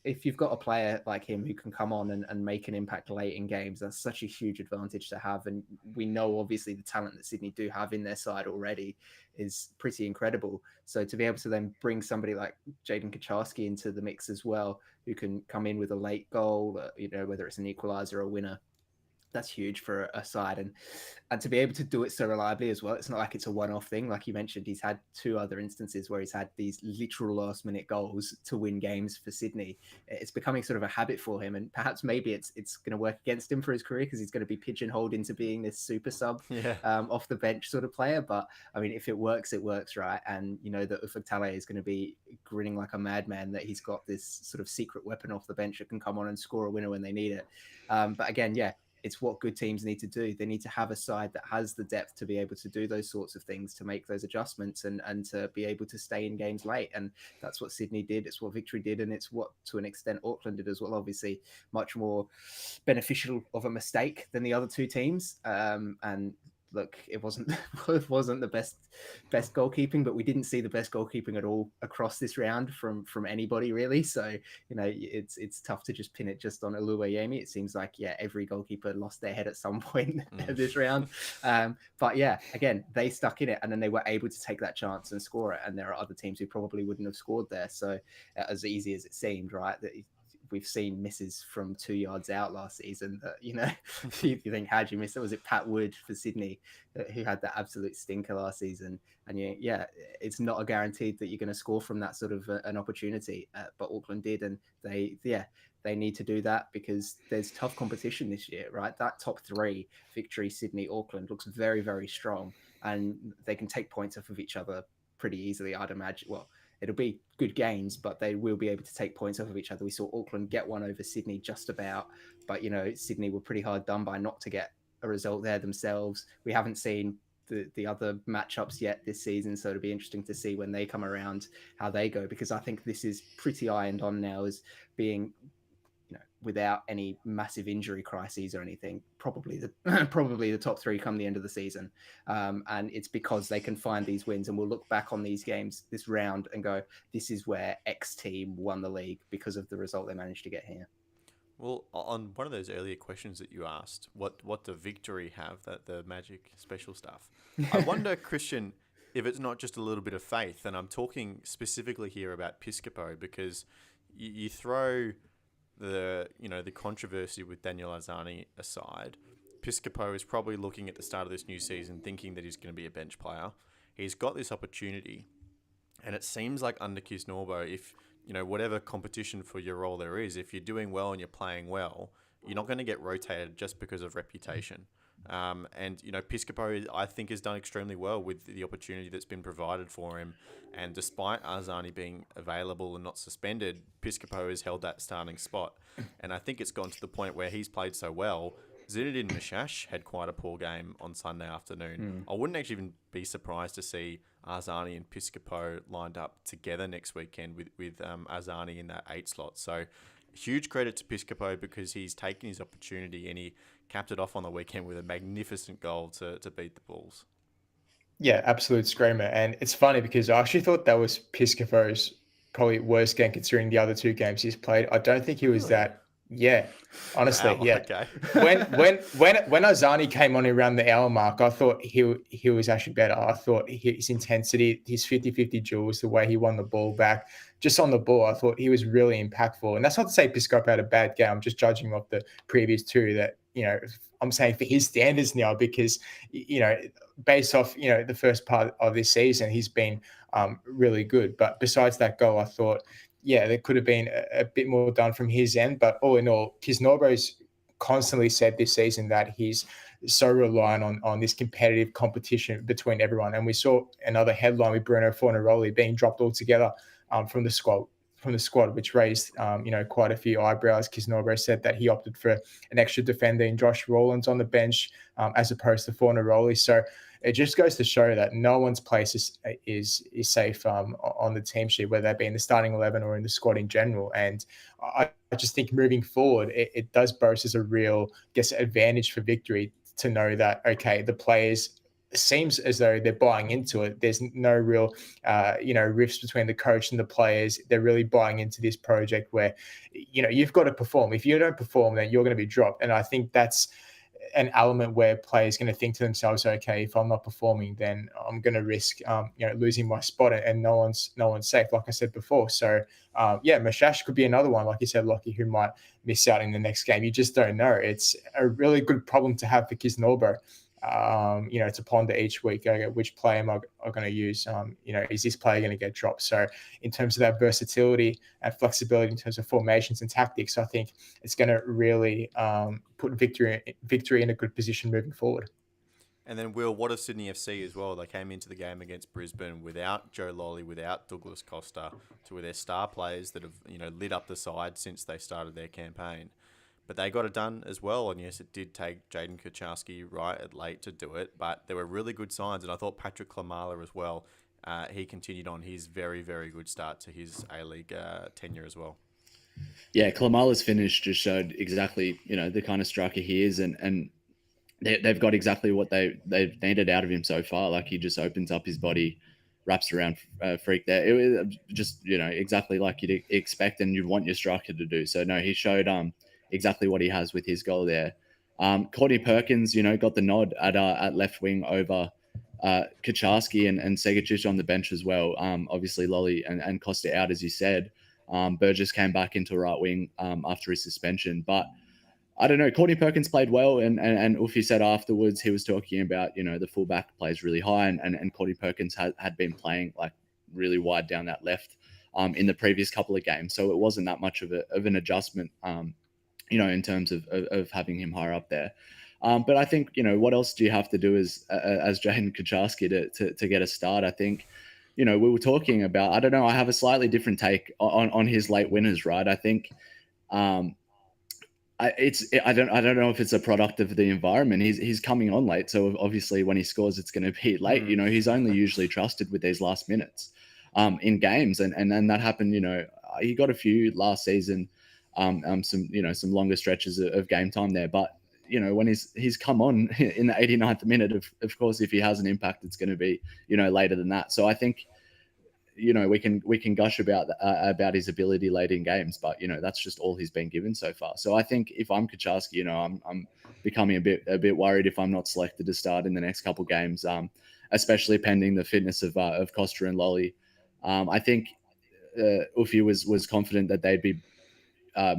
If you've got a player like him who can come on and make an impact late in games, that's such a huge advantage to have. And we know, obviously, the talent that Sydney do have in their side already is pretty incredible. So to be able to then bring somebody like Jaden Kaczarski into the mix as well, who can come in with a late goal, whether it's an equaliser or a winner, that's huge for a side. And to be able to do it so reliably as well, it's not like it's a one-off thing. Like you mentioned, he's had 2 other instances where he's had these literal last-minute goals to win games for Sydney. It's becoming sort of a habit for him, and perhaps maybe it's going to work against him for his career, because he's going to be pigeonholed into being this super sub, off the bench sort of player. But I mean, if it works, right? And that Ufuk is going to be grinning like a madman that he's got this sort of secret weapon off the bench that can come on and score a winner when they need it. But again, yeah, it's what good teams need to do. They need to have a side that has the depth to be able to do those sorts of things, to make those adjustments and to be able to stay in games late. And that's what Sydney did. It's what Victory did. And it's what, to an extent, Auckland did as well. Obviously, much more beneficial of a mistake than the other two teams. And look, it wasn't the best goalkeeping, but we didn't see the best goalkeeping at all across this round from anybody really. So it's tough to just pin it just on Oluwayemi. It seems like every goalkeeper lost their head at some point this round. But again, they stuck in it, and then they were able to take that chance and score it. And there are other teams who probably wouldn't have scored there. So as easy as it seemed, right? We've seen misses from 2 yards out last season that, you think, how'd you miss it? Was it Pat Wood for Sydney who had that absolute stinker last season? And it's not a guaranteed that you're going to score from that sort of an opportunity, but Auckland did. And they need to do that because there's tough competition this year, right? That top three, Victory, Sydney, Auckland, looks very, very strong, and they can take points off of each other pretty easily, I'd imagine. Well, it'll be good games, but they will be able to take points off of each other. We saw Auckland get one over Sydney just about, but Sydney were pretty hard done by not to get a result there themselves. We haven't seen the other matchups yet this season, so it'll be interesting to see when they come around how they go, because I think this is pretty ironed on now as being, without any massive injury crises or anything, probably the top three come the end of the season. And it's because they can find these wins, and we'll look back on these games this round and go, this is where X team won the league because of the result they managed to get here. Well, on one of those earlier questions that you asked, what do Victory have, that the magic special stuff? I wonder, Christian, if it's not just a little bit of faith, and I'm talking specifically here about Piscopo, because you throw the controversy with Daniel Arzani aside, Piscopo is probably looking at the start of this new season thinking that he's going to be a bench player. He's got this opportunity, and it seems like under Kisnorbo, if whatever competition for your role there is, if you're doing well and you're playing well, you're not going to get rotated just because of reputation. And Piscopo, I think, has done extremely well with the opportunity that's been provided for him. And despite Arzani being available and not suspended, Piscopo has held that starting spot. And I think it's gone to the point where he's played so well. Zinedine Mishash had quite a poor game on Sunday afternoon. I wouldn't actually even be surprised to see Arzani and Piscopo lined up together next weekend with Arzani in that 8 slot. So huge credit to Piscopo, because he's taken his opportunity and he capped it off on the weekend with a magnificent goal to beat the Bulls. Yeah, absolute screamer. And it's funny because I actually thought that was Piscopo's probably worst game considering the other 2 games he's played. I don't think he was that. Yeah, honestly, Wow, yeah. okay. when Arzani came on around the hour mark, I thought he was actually better. I thought his intensity, his 50-50 duels, the way he won the ball back, just on the ball, I thought he was really impactful. And that's not to say Piscopo had a bad game. I'm just judging him off the previous 2 that, I'm saying for his standards now, because, based off, the first part of this season, he's been really good. But besides that goal, I thought, there could have been a bit more done from his end. But all in all, Kisnorbo's constantly said this season that he's so reliant on this competitive competition between everyone. And we saw another headline with Bruno Fornaroli being dropped altogether from the squad, which raised quite a few eyebrows. Kisnorbo said that he opted for an extra defender in Josh Rawlins on the bench as opposed to Fornaroli. So it just goes to show that no one's place is safe on the team sheet, whether that be in the starting 11 or in the squad in general. And I just think moving forward, it does boast as a real, advantage for Victory to know that, okay, the players seems as though they're buying into it. There's no real, rifts between the coach and the players. They're really buying into this project where, you've got to perform. If you don't perform, then you're going to be dropped. And I think that's an element where players going to think to themselves, okay, if I'm not performing, then I'm going to risk, losing my spot, and no one's safe, like I said before. So, Mashash could be another one, like you said, Lockie, who might miss out in the next game. You just don't know. It's a really good problem to have for Kisnorbo. To ponder each week, okay, which player am I going to use? Is this player going to get dropped? So in terms of that versatility and flexibility in terms of formations and tactics, I think it's going to really put Victory in a good position moving forward. And then, Will, what of Sydney FC as well? They came into the game against Brisbane without Joe Lolly, without Douglas Costa, two of their star players that have lit up the side since they started their campaign. but they got it done as well. And yes, it did take Jaden Kucharski right at late to do it, but there were really good signs. And I thought Patrick Klamala as well. He continued on his very, very good start to his A-League tenure as well. Yeah, Klamala's finish just showed exactly, the kind of striker he is, and they've got exactly what they've needed out of him so far. Like, he just opens up his body, wraps around Freak there. It was just, exactly like you'd expect and you'd want your striker to do. So no, he showed exactly what he has with his goal there. Courtney Perkins, got the nod at left wing over Kucharski and Segicic on the bench as well. Obviously Lolly and Costa out, as you said. Burgess came back into right wing after his suspension, but I don't know. Courtney Perkins played well, and Ufi said afterwards he was talking about the fullback plays really high, and Courtney Perkins had been playing like really wide down that left in the previous couple of games, so it wasn't that much of an adjustment, in terms of having him higher up there. But I think what else do you have to do as Jaden Kucharski to get a start? I think we were talking about. I don't know. I have a slightly different take on his late winners, right? I think. I don't know if it's a product of the environment. He's coming on late, so obviously when he scores, it's going to be late. He's only usually trusted with these last minutes in games, and then that happened. He got a few last season, some longer stretches of game time there, but when he's come on in the 89th minute, of course, if he has an impact, it's going to be later than that. So I think. We can gush about his ability late in games, but that's just all he's been given so far. So I think if I'm Kucharski, I'm becoming a bit worried if I'm not selected to start in the next couple games, especially pending the fitness of Costa and Lolly. I think Ufi was confident that they'd be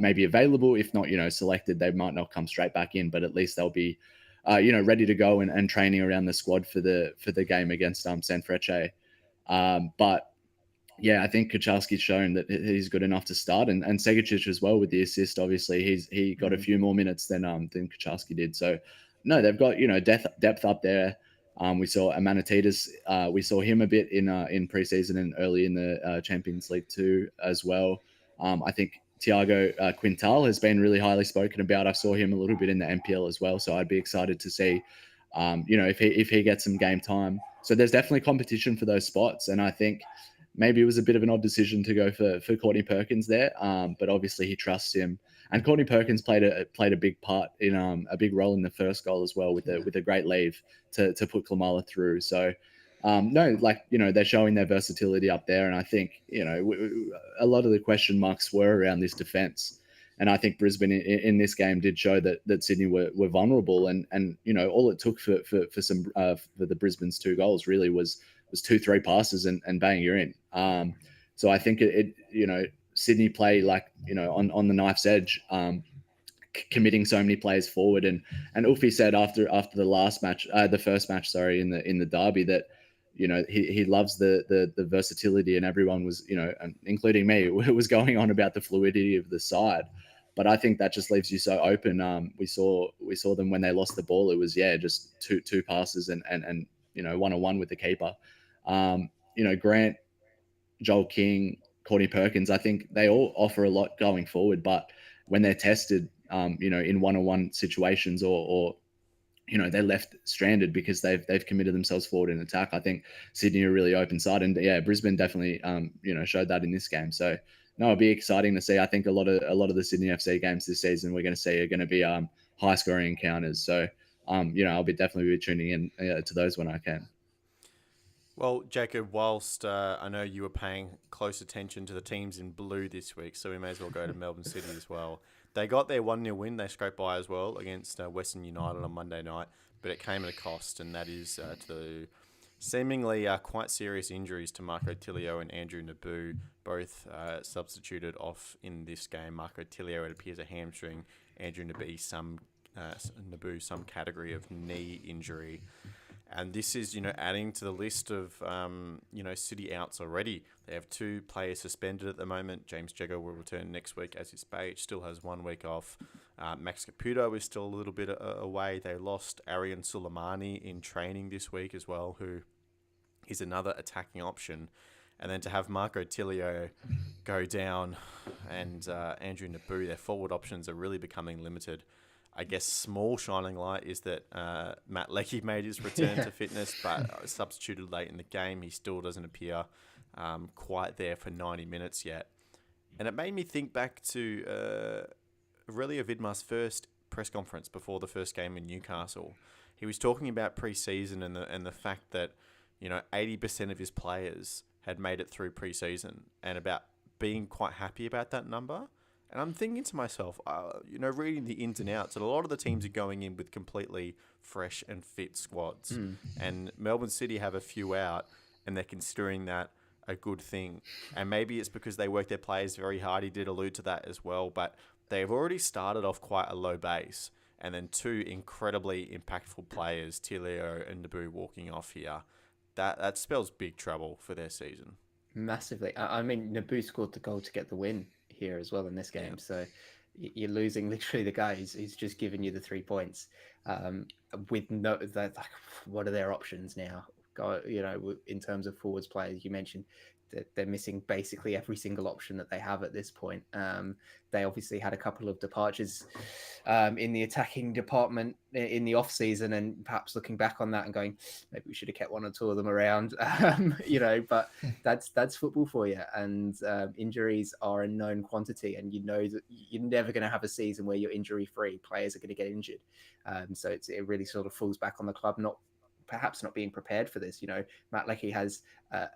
maybe available. If not, selected, they might not come straight back in, but at least they'll be ready to go and training around the squad for the game against Sanfrecce. But yeah, I think Kucharski's shown that he's good enough to start, and Segicic as well with the assist. Obviously, he got a few more minutes than Kucharski did. So no, they've got depth up there. We saw Amanatidis. We saw him a bit in preseason and early in the Champions League too as well. I think Thiago Quintal has been really highly spoken about. I saw him a little bit in the MPL as well, so I'd be excited to see if he gets some game time. So there's definitely competition for those spots, and I think. Maybe it was a bit of an odd decision to go for Courtney Perkins there, but obviously he trusts him. And Courtney Perkins played a big part in a big role in the first goal as well with a great leave to put Klamala through. So they're showing their versatility up there, and I think a lot of the question marks were around this defense. And I think Brisbane in this game did show that Sydney were vulnerable, and all it took for the Brisbane's 2 goals really was 2-3 passes and bang, you're in. So I think it Sydney play on the knife's edge, committing so many players forward, and Ufi said after the last match, the first match, sorry, in the derby, that he loves the versatility, and everyone was including me was going on about the fluidity of the side. But I think that just leaves you so open. We saw them when they lost the ball. It was just two passes and 1-on-1 with the keeper. Grant, Joel King, Courtney Perkins, I think they all offer a lot going forward, but when they're tested, in 1-on-1 situations or they're left stranded because they've committed themselves forward in attack. I think Sydney are really open side, and Brisbane definitely showed that in this game. So no, it'll be exciting to see. I think a lot of the Sydney FC games this season we're going to see are going to be high scoring encounters. So I'll definitely be tuning in to those when I can. Well, Jacob, whilst I know you were paying close attention to the teams in blue this week, so we may as well go to Melbourne City as well. They got their 1-0 win. They scraped by as well against Western United on Monday night, but it came at a cost, and that is to seemingly quite serious injuries to Marco Tilio and Andrew Naboo, both substituted off in this game. Marco Tilio, it appears, a hamstring. Andrew Naboo, some category of knee injury. And this is, adding to the list of, City outs already. They have 2 players suspended at the moment. James Jagger will return next week as his Spade still has 1 week off. Max Caputo is still a little bit away. They lost Arian Suleimani in training this week as well, who is another attacking option. And then to have Marco Tilio go down and Andrew Naboo, their forward options are really becoming limited. I guess small shining light is that Matt Leckie made his return to fitness, but substituted late in the game. He still doesn't appear quite there for 90 minutes yet. And it made me think back to Aurelio Vidmar's first press conference before the first game in Newcastle. He was talking about pre-season and the fact that 80% of his players had made it through pre-season, and about being quite happy about that number. And I'm thinking to myself, reading the ins and outs, that a lot of the teams are going in with completely fresh and fit squads. And Melbourne City have a few out, and they're considering that a good thing. And maybe it's because they work their players very hard. He did allude to that as well. But they've already started off quite a low base. And then two incredibly impactful players, Tilio and Naboo, walking off here. That spells big trouble for their season. Massively. I mean, Naboo scored the goal to get the win here as well in this game. Yeah. So you're losing literally the guy who's just given you the 3 points. With what are their options now? In terms of forwards players, you mentioned that they're missing basically every single option that they have at this point. They obviously had a couple of departures in the attacking department in the off season, and perhaps looking back on that and going, maybe we should have kept one or two of them around, but that's football for you. And injuries are a known quantity, and you know that you're never going to have a season where you're injury free. Players are going to get injured. So it really sort of falls back on the club, perhaps not being prepared for this. Matt Leckie has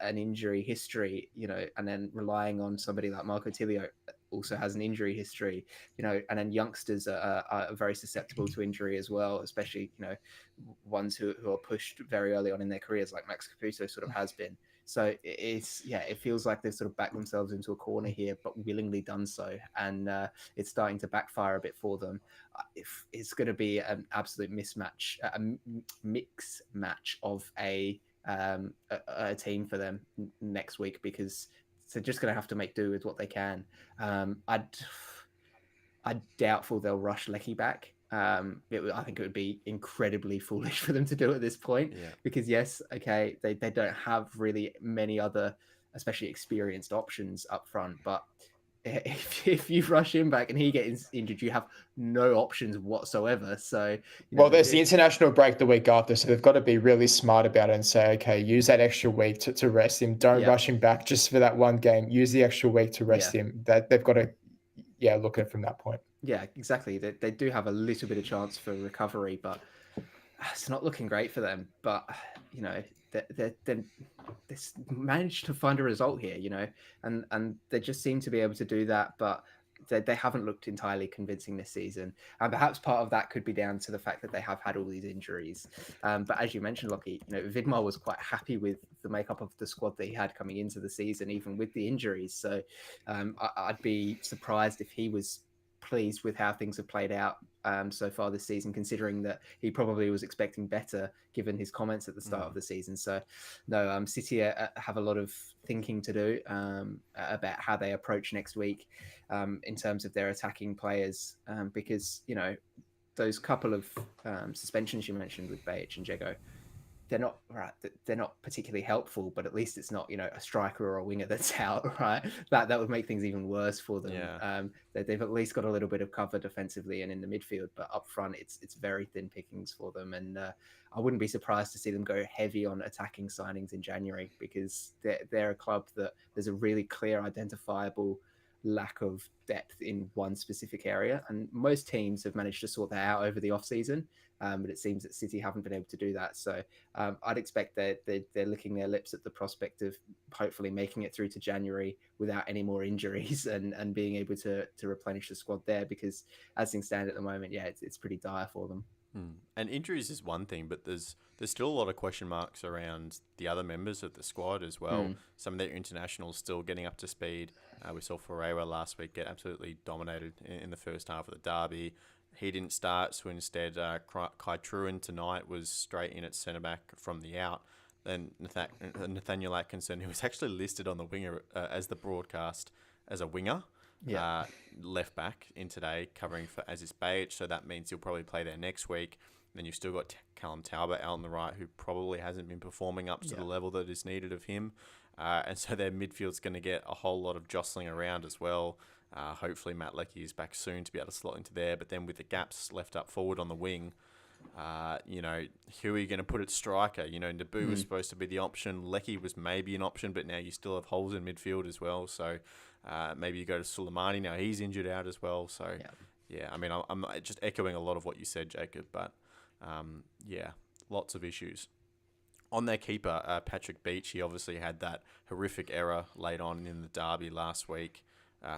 an injury history, and then relying on somebody like Marco Tilio also has an injury history, and then youngsters are very susceptible to injury as well, especially, ones who are pushed very early on in their careers, like Max Caputo sort of has been. So it feels like they've sort of backed themselves into a corner here, but willingly done so. And it's starting to backfire a bit for them. If it's going to be an absolute mismatch, a mix match of a team for them next week, because they're just going to have to make do with what they can. I doubtful they'll rush Leckie back. I think it would be incredibly foolish for them to do at this point, because they don't have really many other, especially experienced options up front. But if you rush him back and he gets injured, you have no options whatsoever. So, there's the international break the week after, so they've got to be really smart about it and say, okay, use that extra week to rest him. Don't rush him back just for that one game. Use the extra week to rest him. That they've got to, look at it from that point. Yeah, exactly. They do have a little bit of chance for recovery, but it's not looking great for them. But they managed to find a result here, and they just seem to be able to do that. But they haven't looked entirely convincing this season, and perhaps part of that could be down to the fact that they have had all these injuries. But as you mentioned, Lockie, Vidmar was quite happy with the makeup of the squad that he had coming into the season, even with the injuries. So I'd be surprised if he was pleased with how things have played out so far this season, considering that he probably was expecting better given his comments at the start of the season. So no, City have a lot of thinking to do about how they approach next week in terms of their attacking players, because those couple of suspensions you mentioned with Bajic and Jego, they're not particularly helpful, but at least it's not a striker or a winger that's out, right? That would make things even worse for them. They've at least got a little bit of cover defensively and in the midfield, but up front it's very thin pickings for them. And I wouldn't be surprised to see them go heavy on attacking signings in January, because they're a club that there's a really clear identifiable lack of depth in one specific area, and most teams have managed to sort that out over the off season. But it seems that City haven't been able to do that. So I'd expect that they're licking their lips at the prospect of hopefully making it through to January without any more injuries and being able to replenish the squad there, because as things stand at the moment, it's pretty dire for them. And injuries is one thing, but there's still a lot of question marks around the other members of the squad as well. Some of their internationals still getting up to speed. We saw Ferreira last week get absolutely dominated in the first half of the derby. He didn't start, so instead Kai Truan tonight was straight in at centre-back from the out. Then Nathaniel Atkinson, who was actually listed on the winger as the broadcast as a winger, left back in today, covering for Aziz Bajic, so that means he'll probably play there next week. Then you've still got Callum Talbot out on the right, who probably hasn't been performing up to the level that is needed of him. And so their midfield's going to get a whole lot of jostling around as well. Hopefully Matt Leckie is back soon to be able to slot into there. But then with the gaps left up forward on the wing, who are you going to put at striker? Naboo was supposed to be the option. Leckie was maybe an option, but now you still have holes in midfield as well. So maybe you go to Suleimani. Now he's injured out as well. So, I'm just echoing a lot of what you said, Jacob. But, lots of issues. On their keeper, Patrick Beach, he obviously had that horrific error late on in the derby last week.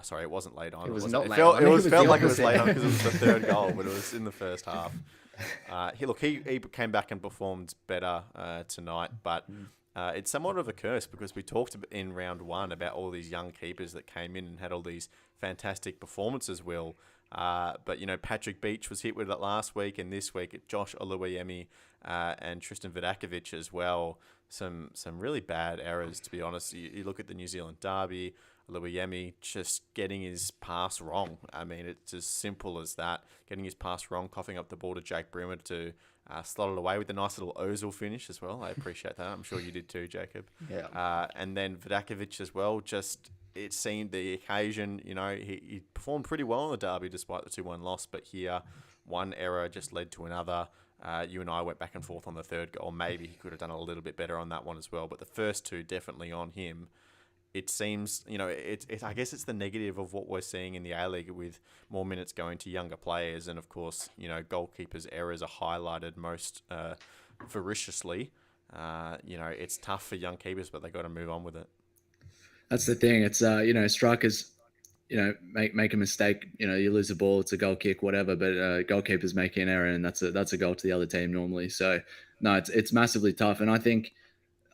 Sorry, it wasn't late on. It was wasn't. not It late on. felt like it was late on because it was the third goal, but it was in the first half. He came back and performed better tonight, but it's somewhat of a curse because we talked in round one about all these young keepers that came in and had all these fantastic performances, Will. But Patrick Beach was hit with it last week, and this week Josh Oluwayemi and Tristan Vidakovic as well. Some really bad errors, to be honest. You look at the New Zealand derby, Oluwayemi just getting his pass wrong. I mean, it's as simple as that. Getting his pass wrong, coughing up the ball to Jake Brimmer to slot it away with a nice little Ozil finish as well. I appreciate that. I'm sure you did too, Jacob. Yeah. And then Vidakovic as well, just it seemed the occasion, he performed pretty well in the derby despite the 2-1 loss, but here one error just led to another. You and I went back and forth on the third goal. Maybe he could have done a little bit better on that one as well, but the first two definitely on him. It seems, I guess it's the negative of what we're seeing in the A-League with more minutes going to younger players. And, of course, goalkeepers' errors are highlighted most voraciously. It's tough for young keepers, but they got to move on with it. That's the thing. It's, strikers, make a mistake. You lose the ball, it's a goal kick, whatever. But goalkeepers make an error, and that's a goal to the other team normally. So, no, it's massively tough. And I think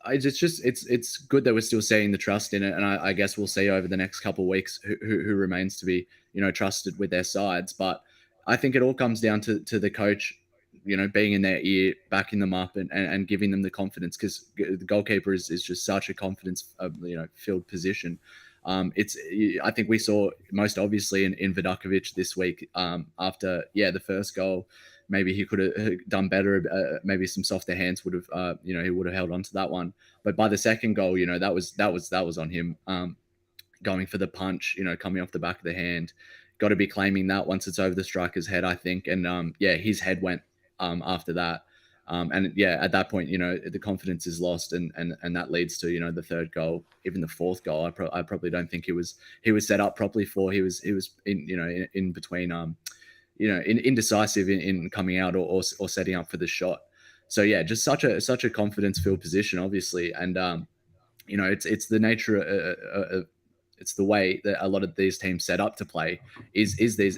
it's good that we're still seeing the trust in it, and I guess we'll see over the next couple of weeks who remains to be trusted with their sides. But I think it all comes down to the coach, being in their ear, backing them up, and giving them the confidence, because the goalkeeper is just such a confidence filled position. I think we saw most obviously in Vidakovic this week after the first goal. Maybe he could have done better. Maybe some softer hands would have, he would have held on to that one. But by the second goal, that was on him, going for the punch, coming off the back of the hand. Got to be claiming that once it's over the striker's head, I think. And his head went after that. At that point, the confidence is lost, and that leads to the third goal, even the fourth goal. I probably don't think he was set up properly for. He was in between. Indecisive in coming out or setting up for the shot. So just such a confidence-filled position, obviously, and it's the nature, it's the way that a lot of these teams set up to play is these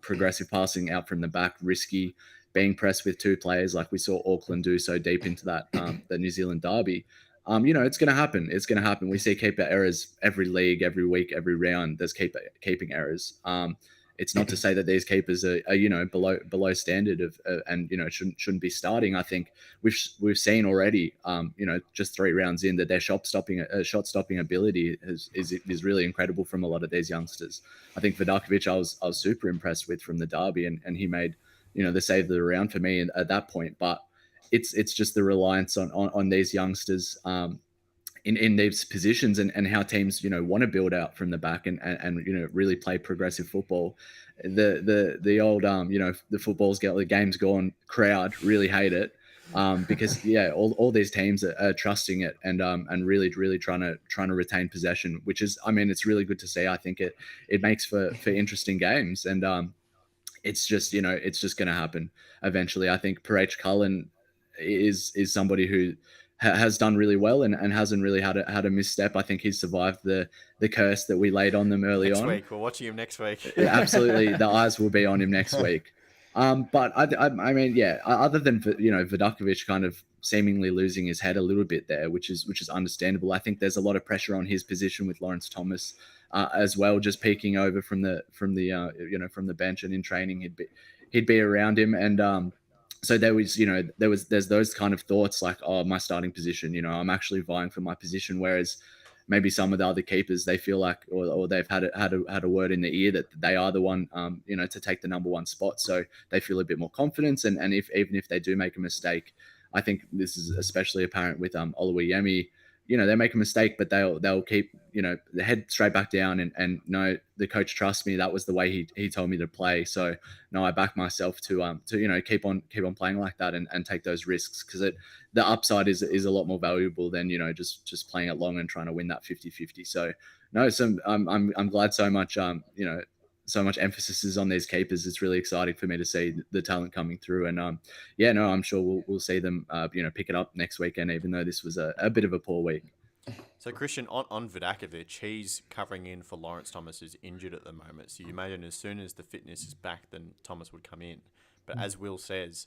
progressive passing out from the back, risky, being pressed with two players like we saw Auckland do so deep into that the New Zealand derby. It's going to happen. It's going to happen. We see keeper errors every league, every week, every round. There's keeping errors. It's not to say that these keepers are below standard and shouldn't be starting. I think we've seen already just 3 rounds in that their shot stopping ability is really incredible from a lot of these youngsters. I think Vidakovic I was super impressed with from the derby, and he made the save of the round for me at that point. But it's just the reliance on these youngsters in these positions and how teams want to build out from the back and really play progressive football. The old the football's the game's gone crowd really hate it because all these teams are trusting it and really trying to retain possession, which is, it's really good to see. I think it makes for interesting games, and it's just going to happen eventually. I think Parach Cullen is somebody who has done really well and hasn't really had a misstep. I think he's survived the curse that we laid on them early on. Next week, we're watching him next week. Yeah, absolutely, the eyes will be on him next week. But other than Vidakovic kind of seemingly losing his head a little bit there, which is understandable. I think there's a lot of pressure on his position with Lawrence Thomas as well, just peeking over from the bench, and in training he'd be around him, and so there's those kind of thoughts like, oh, my starting position, I'm actually vying for my position. Whereas maybe some of the other keepers, they feel like, or they've had a word in the ear that they are the one, to take the number one spot. So they feel a bit more confidence. And even if they do make a mistake, I think this is especially apparent with Oluwayemi. They make a mistake, but they'll keep, the head straight back down and no, the coach trusts me. That was the way he told me to play. So no, I back myself to keep on playing like that and take those risks, because the upside is a lot more valuable than, just playing it long and trying to win that 50-50. So no, I'm glad so much so much emphasis is on these keepers. It's really exciting for me to see the talent coming through, and I'm sure we'll see them pick it up next weekend, even though this was a bit of a poor week. So Christian, on Vidakovic, he's covering in for Lawrence Thomas, who's injured at the moment. So you imagine as soon as the fitness is back, then Thomas would come in. But as Will says,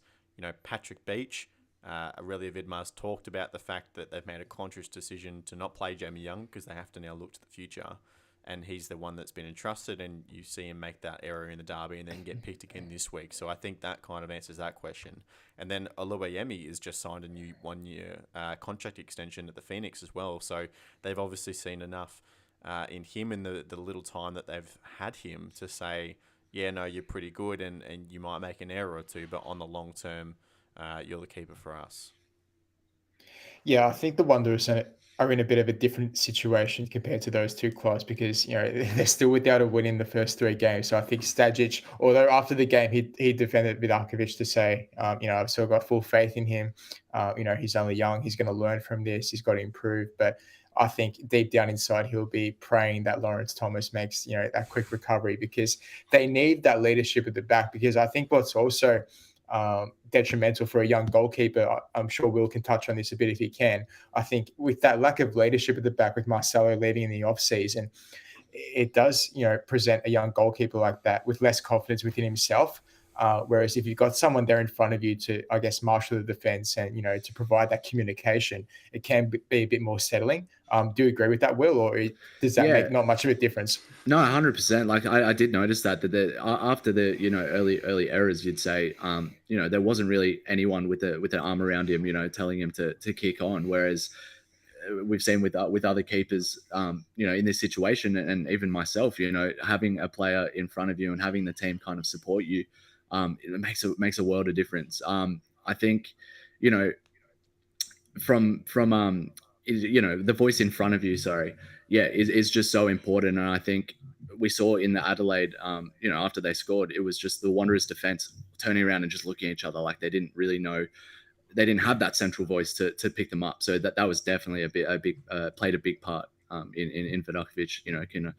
Patrick Beach, Aurelia Vidmar's talked about the fact that they've made a conscious decision to not play Jamie Young because they have to now look to the future. And he's the one that's been entrusted, and you see him make that error in the derby and then get picked again this week. So I think that kind of answers that question. And then Oluwayemi has just signed a new 1-year contract extension at the Phoenix as well. So they've obviously seen enough in him in the little time that they've had him to say, yeah, no, you're pretty good and you might make an error or two, but on the long term, you're the keeper for us. Yeah, I think the Wanderers are in a bit of a different situation compared to those two clubs because, they're still without a win in the first 3 games. So I think Stajic, although after the game, he defended Vidakovic to say, I've still got full faith in him. He's only young. He's going to learn from this. He's got to improve. But I think deep down inside, he'll be praying that Lawrence Thomas makes, that quick recovery, because they need that leadership at the back. Because I think what's also detrimental for a young goalkeeper, I'm sure Will can touch on this a bit if he can. I think with that lack of leadership at the back, with Marcelo leaving in the off season, it does, present a young goalkeeper like that with less confidence within himself. Whereas if you've got someone there in front of you to, I guess, marshal the defense and, to provide that communication, it can be a bit more settling. Do you agree with that, Will, or does that make not much of a difference? No, 100%. Like I did notice that after the early errors, you'd say there wasn't really anyone with an arm around him, telling him to kick on. Whereas we've seen with other keepers, in this situation, and even myself, having a player in front of you and having the team kind of support you, it makes a world of difference. I think, from the voice in front of you, is just so important. And I think we saw in the Adelaide, after they scored, it was just the Wanderers defense turning around and just looking at each other like they didn't really know. They didn't have that central voice to pick them up. So that was definitely played a big part in Vidakovic,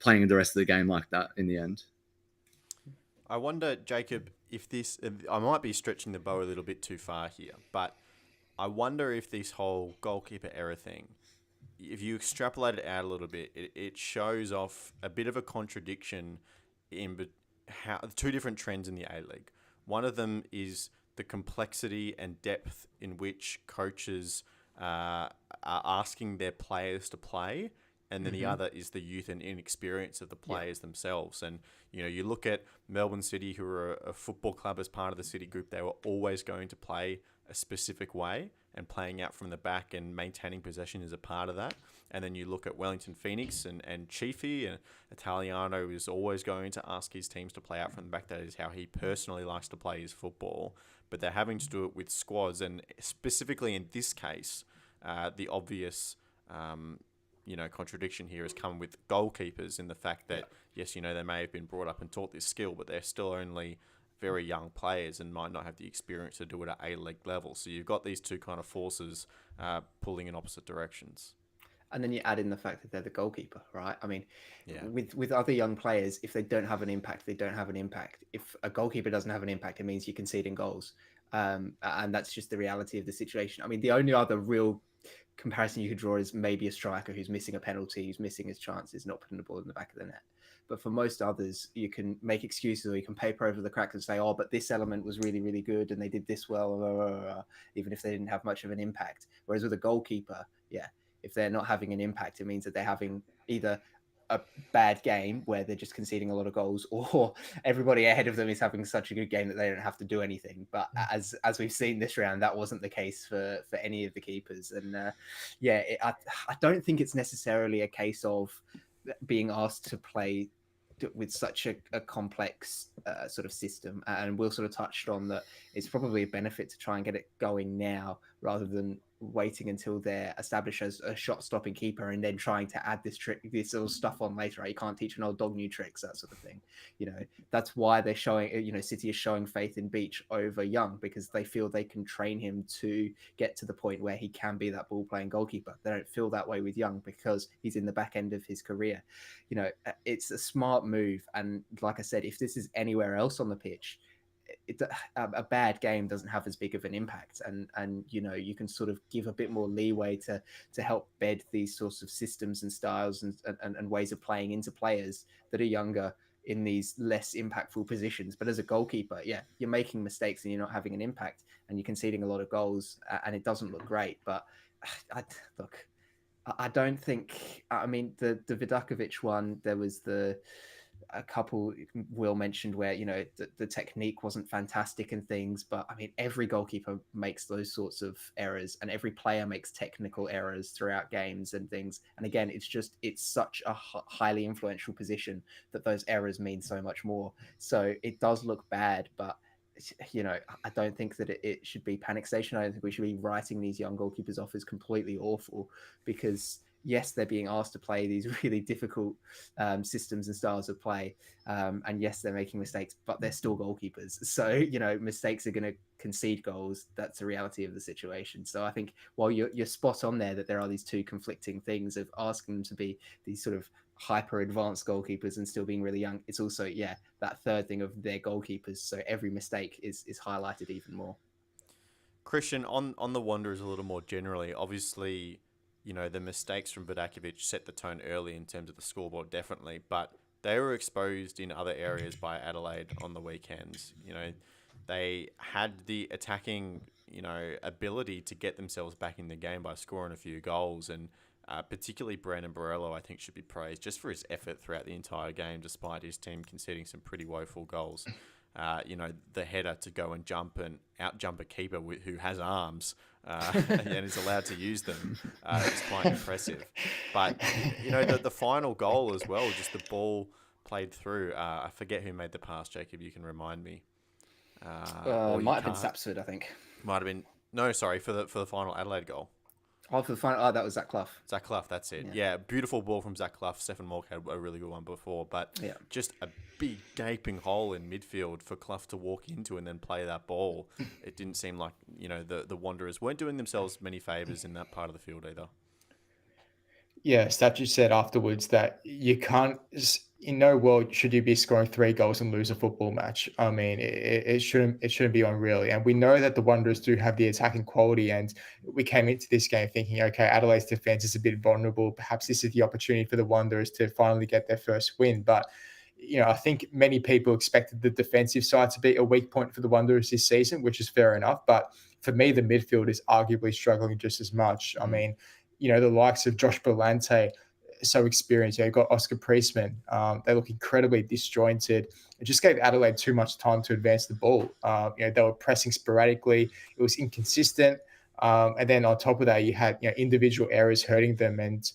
playing the rest of the game like that in the end. I wonder, Jacob, if I might be stretching the bow a little bit too far here, but I wonder if this whole goalkeeper error thing, if you extrapolate it out a little bit, it shows off a bit of a contradiction in how two different trends in the A-League. One of them is the complexity and depth in which coaches are asking their players to play, and then the other is the youth and inexperience of the players themselves. And you look at Melbourne City, who are a football club as part of the City Group, they were always going to play a specific way, and playing out from the back and maintaining possession is a part of that. And then you look at Wellington Phoenix and Chiefy, and Italiano is always going to ask his teams to play out from the back. That is how he personally likes to play his football. But they're having to do it with squads, and specifically in this case, the obvious contradiction here has come with goalkeepers in the fact that, yes, they may have been brought up and taught this skill, but they're still only very young players and might not have the experience to do it at A-League level. So you've got these two kind of forces pulling in opposite directions. And then you add in the fact that they're the goalkeeper, right? I mean, with other young players, if they don't have an impact, they don't have an impact. If a goalkeeper doesn't have an impact, it means you're conceding goals. And that's just the reality of the situation. I mean, the only other real comparison you could draw is maybe a striker who's missing a penalty, who's missing his chances, not putting the ball in the back of the net. But for most others, you can make excuses, or you can paper over the cracks and say, oh, but this element was really, really good and they did this well, even if they didn't have much of an impact. Whereas with a goalkeeper, if they're not having an impact, it means that they're having either a bad game where they're just conceding a lot of goals, or everybody ahead of them is having such a good game that they don't have to do anything. But as we've seen this round, that wasn't the case for any of the keepers. And I don't think it's necessarily a case of being asked to play with such a complex sort of system. And Will sort of touched on that it's probably a benefit to try and get it going now rather than waiting until they're established as a shot stopping keeper and then trying to add this little stuff on later, right? You can't teach an old dog new tricks, that sort of thing. That's why they're showing, City is showing faith in Beach over Young, because they feel they can train him to get to the point where he can be that ball playing goalkeeper. They don't feel that way with Young because he's in the back end of his career. It's a smart move. And like I said, if this is anywhere else on the pitch, a bad game doesn't have as big of an impact, and you can sort of give a bit more leeway to help bed these sorts of systems and styles and ways of playing into players that are younger in these less impactful positions. But as a goalkeeper, you're making mistakes and you're not having an impact, and you're conceding a lot of goals, and it doesn't look great. But I don't think. I mean, the Vidakovic one, there was a couple Will mentioned where the technique wasn't fantastic and things, but I mean every goalkeeper makes those sorts of errors, and every player makes technical errors throughout games and things. And again, it's such a highly influential position that those errors mean so much more. So it does look bad, but I don't think that it should be panic station. I don't think we should be writing these young goalkeepers off as completely awful, because yes, they're being asked to play these really difficult systems and styles of play. And yes, they're making mistakes, but they're still goalkeepers. So, mistakes are going to concede goals. That's the reality of the situation. So I think while you're spot on there that there are these two conflicting things of asking them to be these sort of hyper advanced goalkeepers and still being really young, it's also, that third thing of their goalkeepers. So every mistake is highlighted even more. Christian, on the Wanderers a little more generally, obviously, the mistakes from Vidakovic set the tone early in terms of the scoreboard, definitely, but they were exposed in other areas by Adelaide on the weekends. They had the attacking, ability to get themselves back in the game by scoring a few goals, and particularly Brandon Borrello, I think, should be praised just for his effort throughout the entire game, despite his team conceding some pretty woeful goals. The header to go and jump and out-jump a keeper who has arms and is allowed to use them is quite impressive. But, the final goal as well, just the ball played through. I forget who made the pass, Jacob, you can remind me. Might have been Sapsford, I think. Might have been. No, sorry, for the final Adelaide goal. Oh, for the final. Oh, that was Zach Clough. Zach Clough, that's it. Yeah, beautiful ball from Zach Clough. Stefan Mork had a really good one before, but just a big gaping hole in midfield for Clough to walk into and then play that ball. It didn't seem like, the Wanderers weren't doing themselves many favours in that part of the field either. Yeah, Statue said afterwards that you can't, in no world should you be scoring 3 goals and lose a football match. I mean, it shouldn't be on really. And we know that the Wanderers do have the attacking quality. And we came into this game thinking, okay, Adelaide's defense is a bit vulnerable. Perhaps this is the opportunity for the Wanderers to finally get their first win. But I think many people expected the defensive side to be a weak point for the Wanderers this season, which is fair enough. But for me, the midfield is arguably struggling just as much. I mean, the likes of Josh Berlante, so experienced. You've got Oscar Priestman. They look incredibly disjointed. It just gave Adelaide too much time to advance the ball. They were pressing sporadically. It was inconsistent. And then on top of that, you had individual errors hurting them, and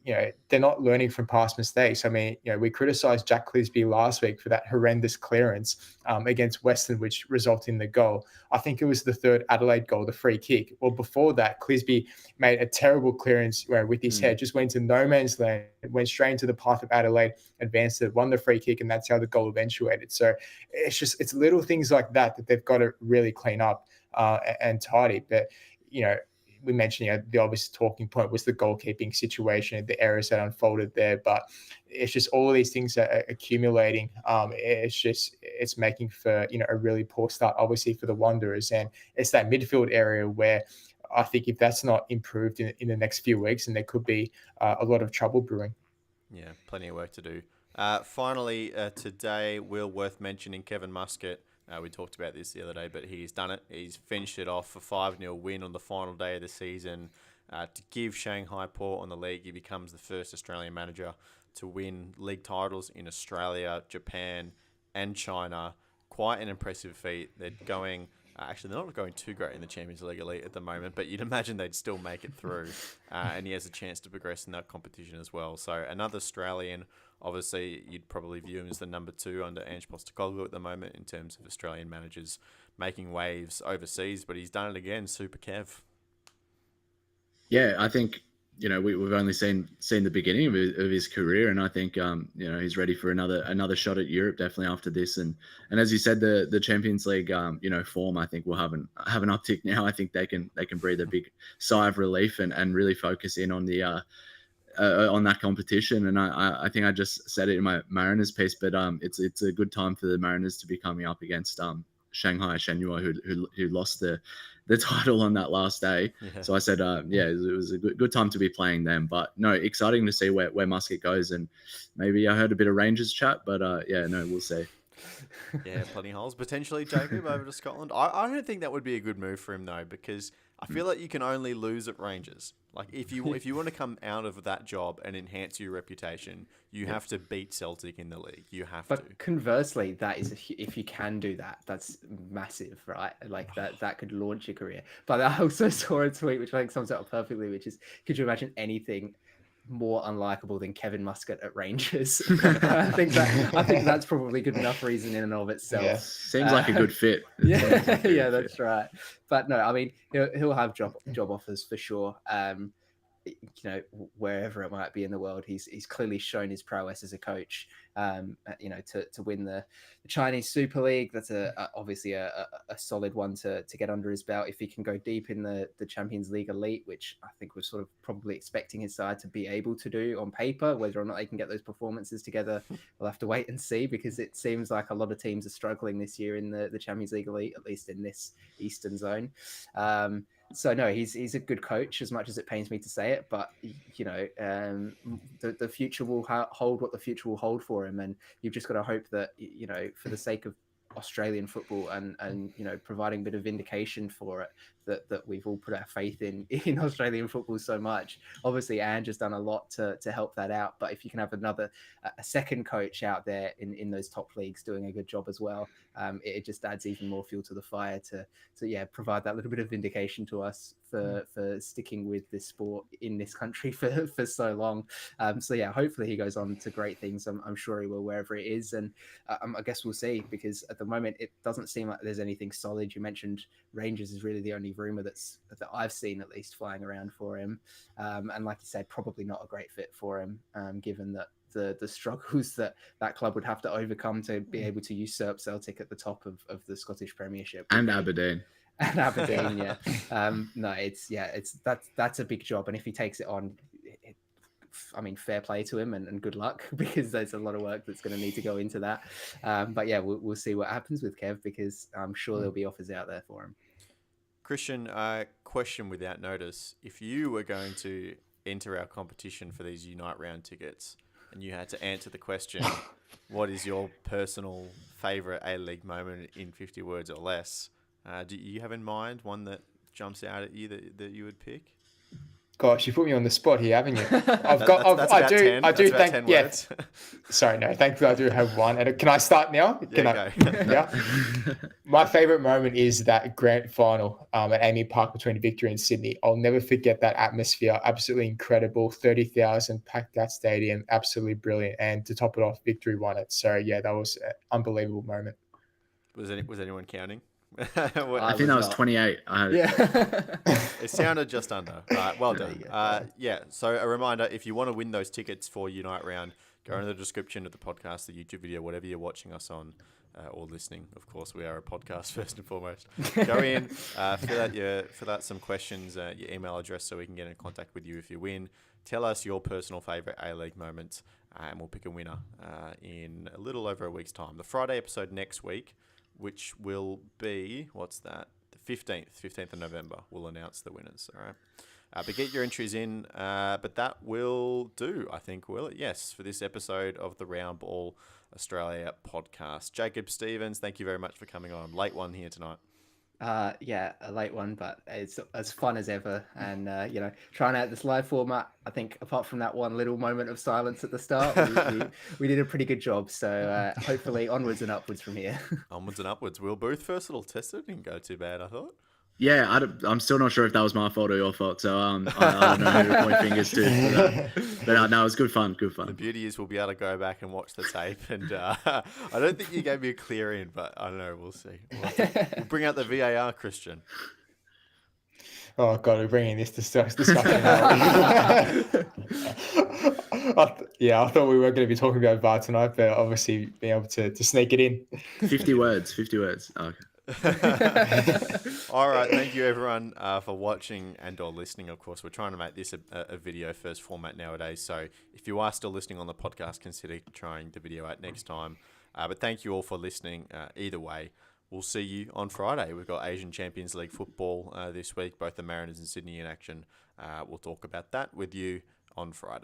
they're not learning from past mistakes. I mean, we criticized Jack Clisby last week for that horrendous clearance against Western, which resulted in the goal. I think it was the third Adelaide goal, the free kick. Well, before that, Clisby made a terrible clearance with his head, just went into no man's land, went straight into the path of Adelaide, advanced it, won the free kick, and that's how the goal eventuated. So it's little things like that they've got to really clean up and tidy. But, we mentioned, the obvious talking point was the goalkeeping situation, the errors that unfolded there. But it's just all of these things are accumulating. It's making for, a really poor start, obviously, for the Wanderers. And it's that midfield area where I think if that's not improved in the next few weeks, then there could be a lot of trouble brewing. Yeah, plenty of work to do. Finally, today, worth mentioning Kevin Muscat. We talked about this the other day, but he's done it. He's finished it off, a 5-0 win on the final day of the season. To give Shanghai Port on the league, he becomes the first Australian manager to win league titles in Australia, Japan, and China. Quite an impressive feat. They're going... actually, they're not going too great in the Champions League Elite at the moment, but you'd imagine they'd still make it through. And he has a chance to progress in that competition as well. So another Australian, obviously, you'd probably view him as the number 2 under Ange Postecoglou at the moment in terms of Australian managers making waves overseas. But he's done it again, Super Kev. Yeah, I think we've only seen the beginning of his career, and I think he's ready for another shot at Europe definitely after this. And as you said, the Champions League form, I think will have an uptick now. I think they can breathe a big sigh of relief and really focus in on the on that competition. And I think I just said it in my Mariners piece, but it's a good time for the Mariners to be coming up against Shanghai Shenhua, who lost the title on that last day. Yeah. So I said, it was a good time to be playing them. But no, exciting to see where Muscat goes. And maybe I heard a bit of Rangers chat, but we'll see. Yeah, plenty of holes. Potentially Jacob over to Scotland. I don't think that would be a good move for him though, because I feel like you can only lose at Rangers. Like if you want to come out of that job and enhance your reputation, you have to beat Celtic in the league. You have to. But conversely, that is if you can do that, that's massive, right? Like that could launch your career. But I also saw a tweet which I think sums it up perfectly, which is, could you imagine anything more unlikable than Kevin Muscat at Rangers? I think that's probably good enough reason in and of itself. Yeah. Seems like a good fit. That's right. But no, I mean, he'll have job offers for sure. Wherever it might be in the world, he's clearly shown his prowess as a coach. To win the Chinese Super League, that's obviously a solid one to get under his belt. If he can go deep in the Champions League Elite, which I think we're sort of probably expecting his side to be able to do on paper, whether or not they can get those performances together, we'll have to wait and see, because it seems like a lot of teams are struggling this year in the Champions League Elite, at least in this Eastern zone. So no, he's a good coach, as much as it pains me to say it, but the future will hold what the future will hold for him, and you've just got to hope that for the sake of Australian football and providing a bit of vindication for it, that we've all put our faith in Australian football so much. Obviously, Ange has done a lot to help that out, but if you can have a second coach out there in those top leagues doing a good job as well, it just adds even more fuel to the fire to provide that little bit of vindication to us for sticking with this sport in this country for so long. Hopefully he goes on to great things. I'm sure he will, wherever it is, and I guess we'll see, because at the moment it doesn't seem like there's anything solid. You mentioned Rangers is really the only rumour that I've seen at least flying around for him, and like you said, probably not a great fit for him, given that the struggles that club would have to overcome to be able to usurp Celtic at the top of the Scottish Premiership. And Aberdeen. And Aberdeen, that's a big job, and if he takes it on, fair play to him and good luck, because there's a lot of work that's going to need to go into that. We'll see what happens with Kev, because I'm sure there'll be offers out there for him. Christian, question without notice: if you were going to enter our competition for these Unite round tickets, and you had to answer the question, what is your personal favourite A-League moment in 50 words or less? Do you have in mind one that jumps out at you that you would pick? Gosh, you put me on the spot here, haven't you? I do think, yeah. Sorry, no, thankfully I do have one. And can I start now? Go. Yeah. My favourite moment is that grand final at Amy Park between Victory and Sydney. I'll never forget that atmosphere. Absolutely incredible. 30,000 packed that stadium. Absolutely brilliant. And to top it off, Victory won it. So yeah, that was an unbelievable moment. Was anyone counting? I think that was 28. It sounded just under. Well done. So a reminder, if you want to win those tickets for Unite Round, go into the description of the podcast, the YouTube video, whatever you're watching us on, or listening. Of course, we are a podcast first and foremost. Go in, fill out some questions, your email address, so we can get in contact with you if you win. Tell us your personal favourite A-League moment, and we'll pick a winner in a little over a week's time. The Friday episode next week, which will be, the 15th of November, we'll announce the winners, all right? But get your entries in, but that will do, I think, will it? Yes, for this episode of the Round Ball Australia podcast. Jacob Stevens, thank you very much for coming on. Late one here tonight. Yeah, a late one, but it's as fun as ever. And trying out this live format, I think apart from that one little moment of silence at the start, we did a pretty good job. So hopefully onwards and upwards from here. Onwards and upwards. Will Booth, first little test, it didn't go too bad, I thought. Yeah, I'm still not sure if that was my fault or your fault. So I don't know who to point fingers to. But no, it was good fun. Good The fun. beauty is we'll be able to go back and watch the tape. And I don't think you gave me a clear in, but I don't know. We'll see. We'll bring out the VAR, Christian. Oh God, we're bringing this discussion out. I thought we were going to be talking about VAR tonight, but obviously being able to sneak it in. 50 words. Oh, okay. All right, thank you everyone for watching and or listening. Of course, we're trying to make this a video first format nowadays, so if you are still listening on the podcast, consider trying the video out next time. But thank you all for listening. Either way, we'll see you on Friday. We've got Asian Champions League football this week, both the Mariners and Sydney in action. We'll talk about that with you on Friday.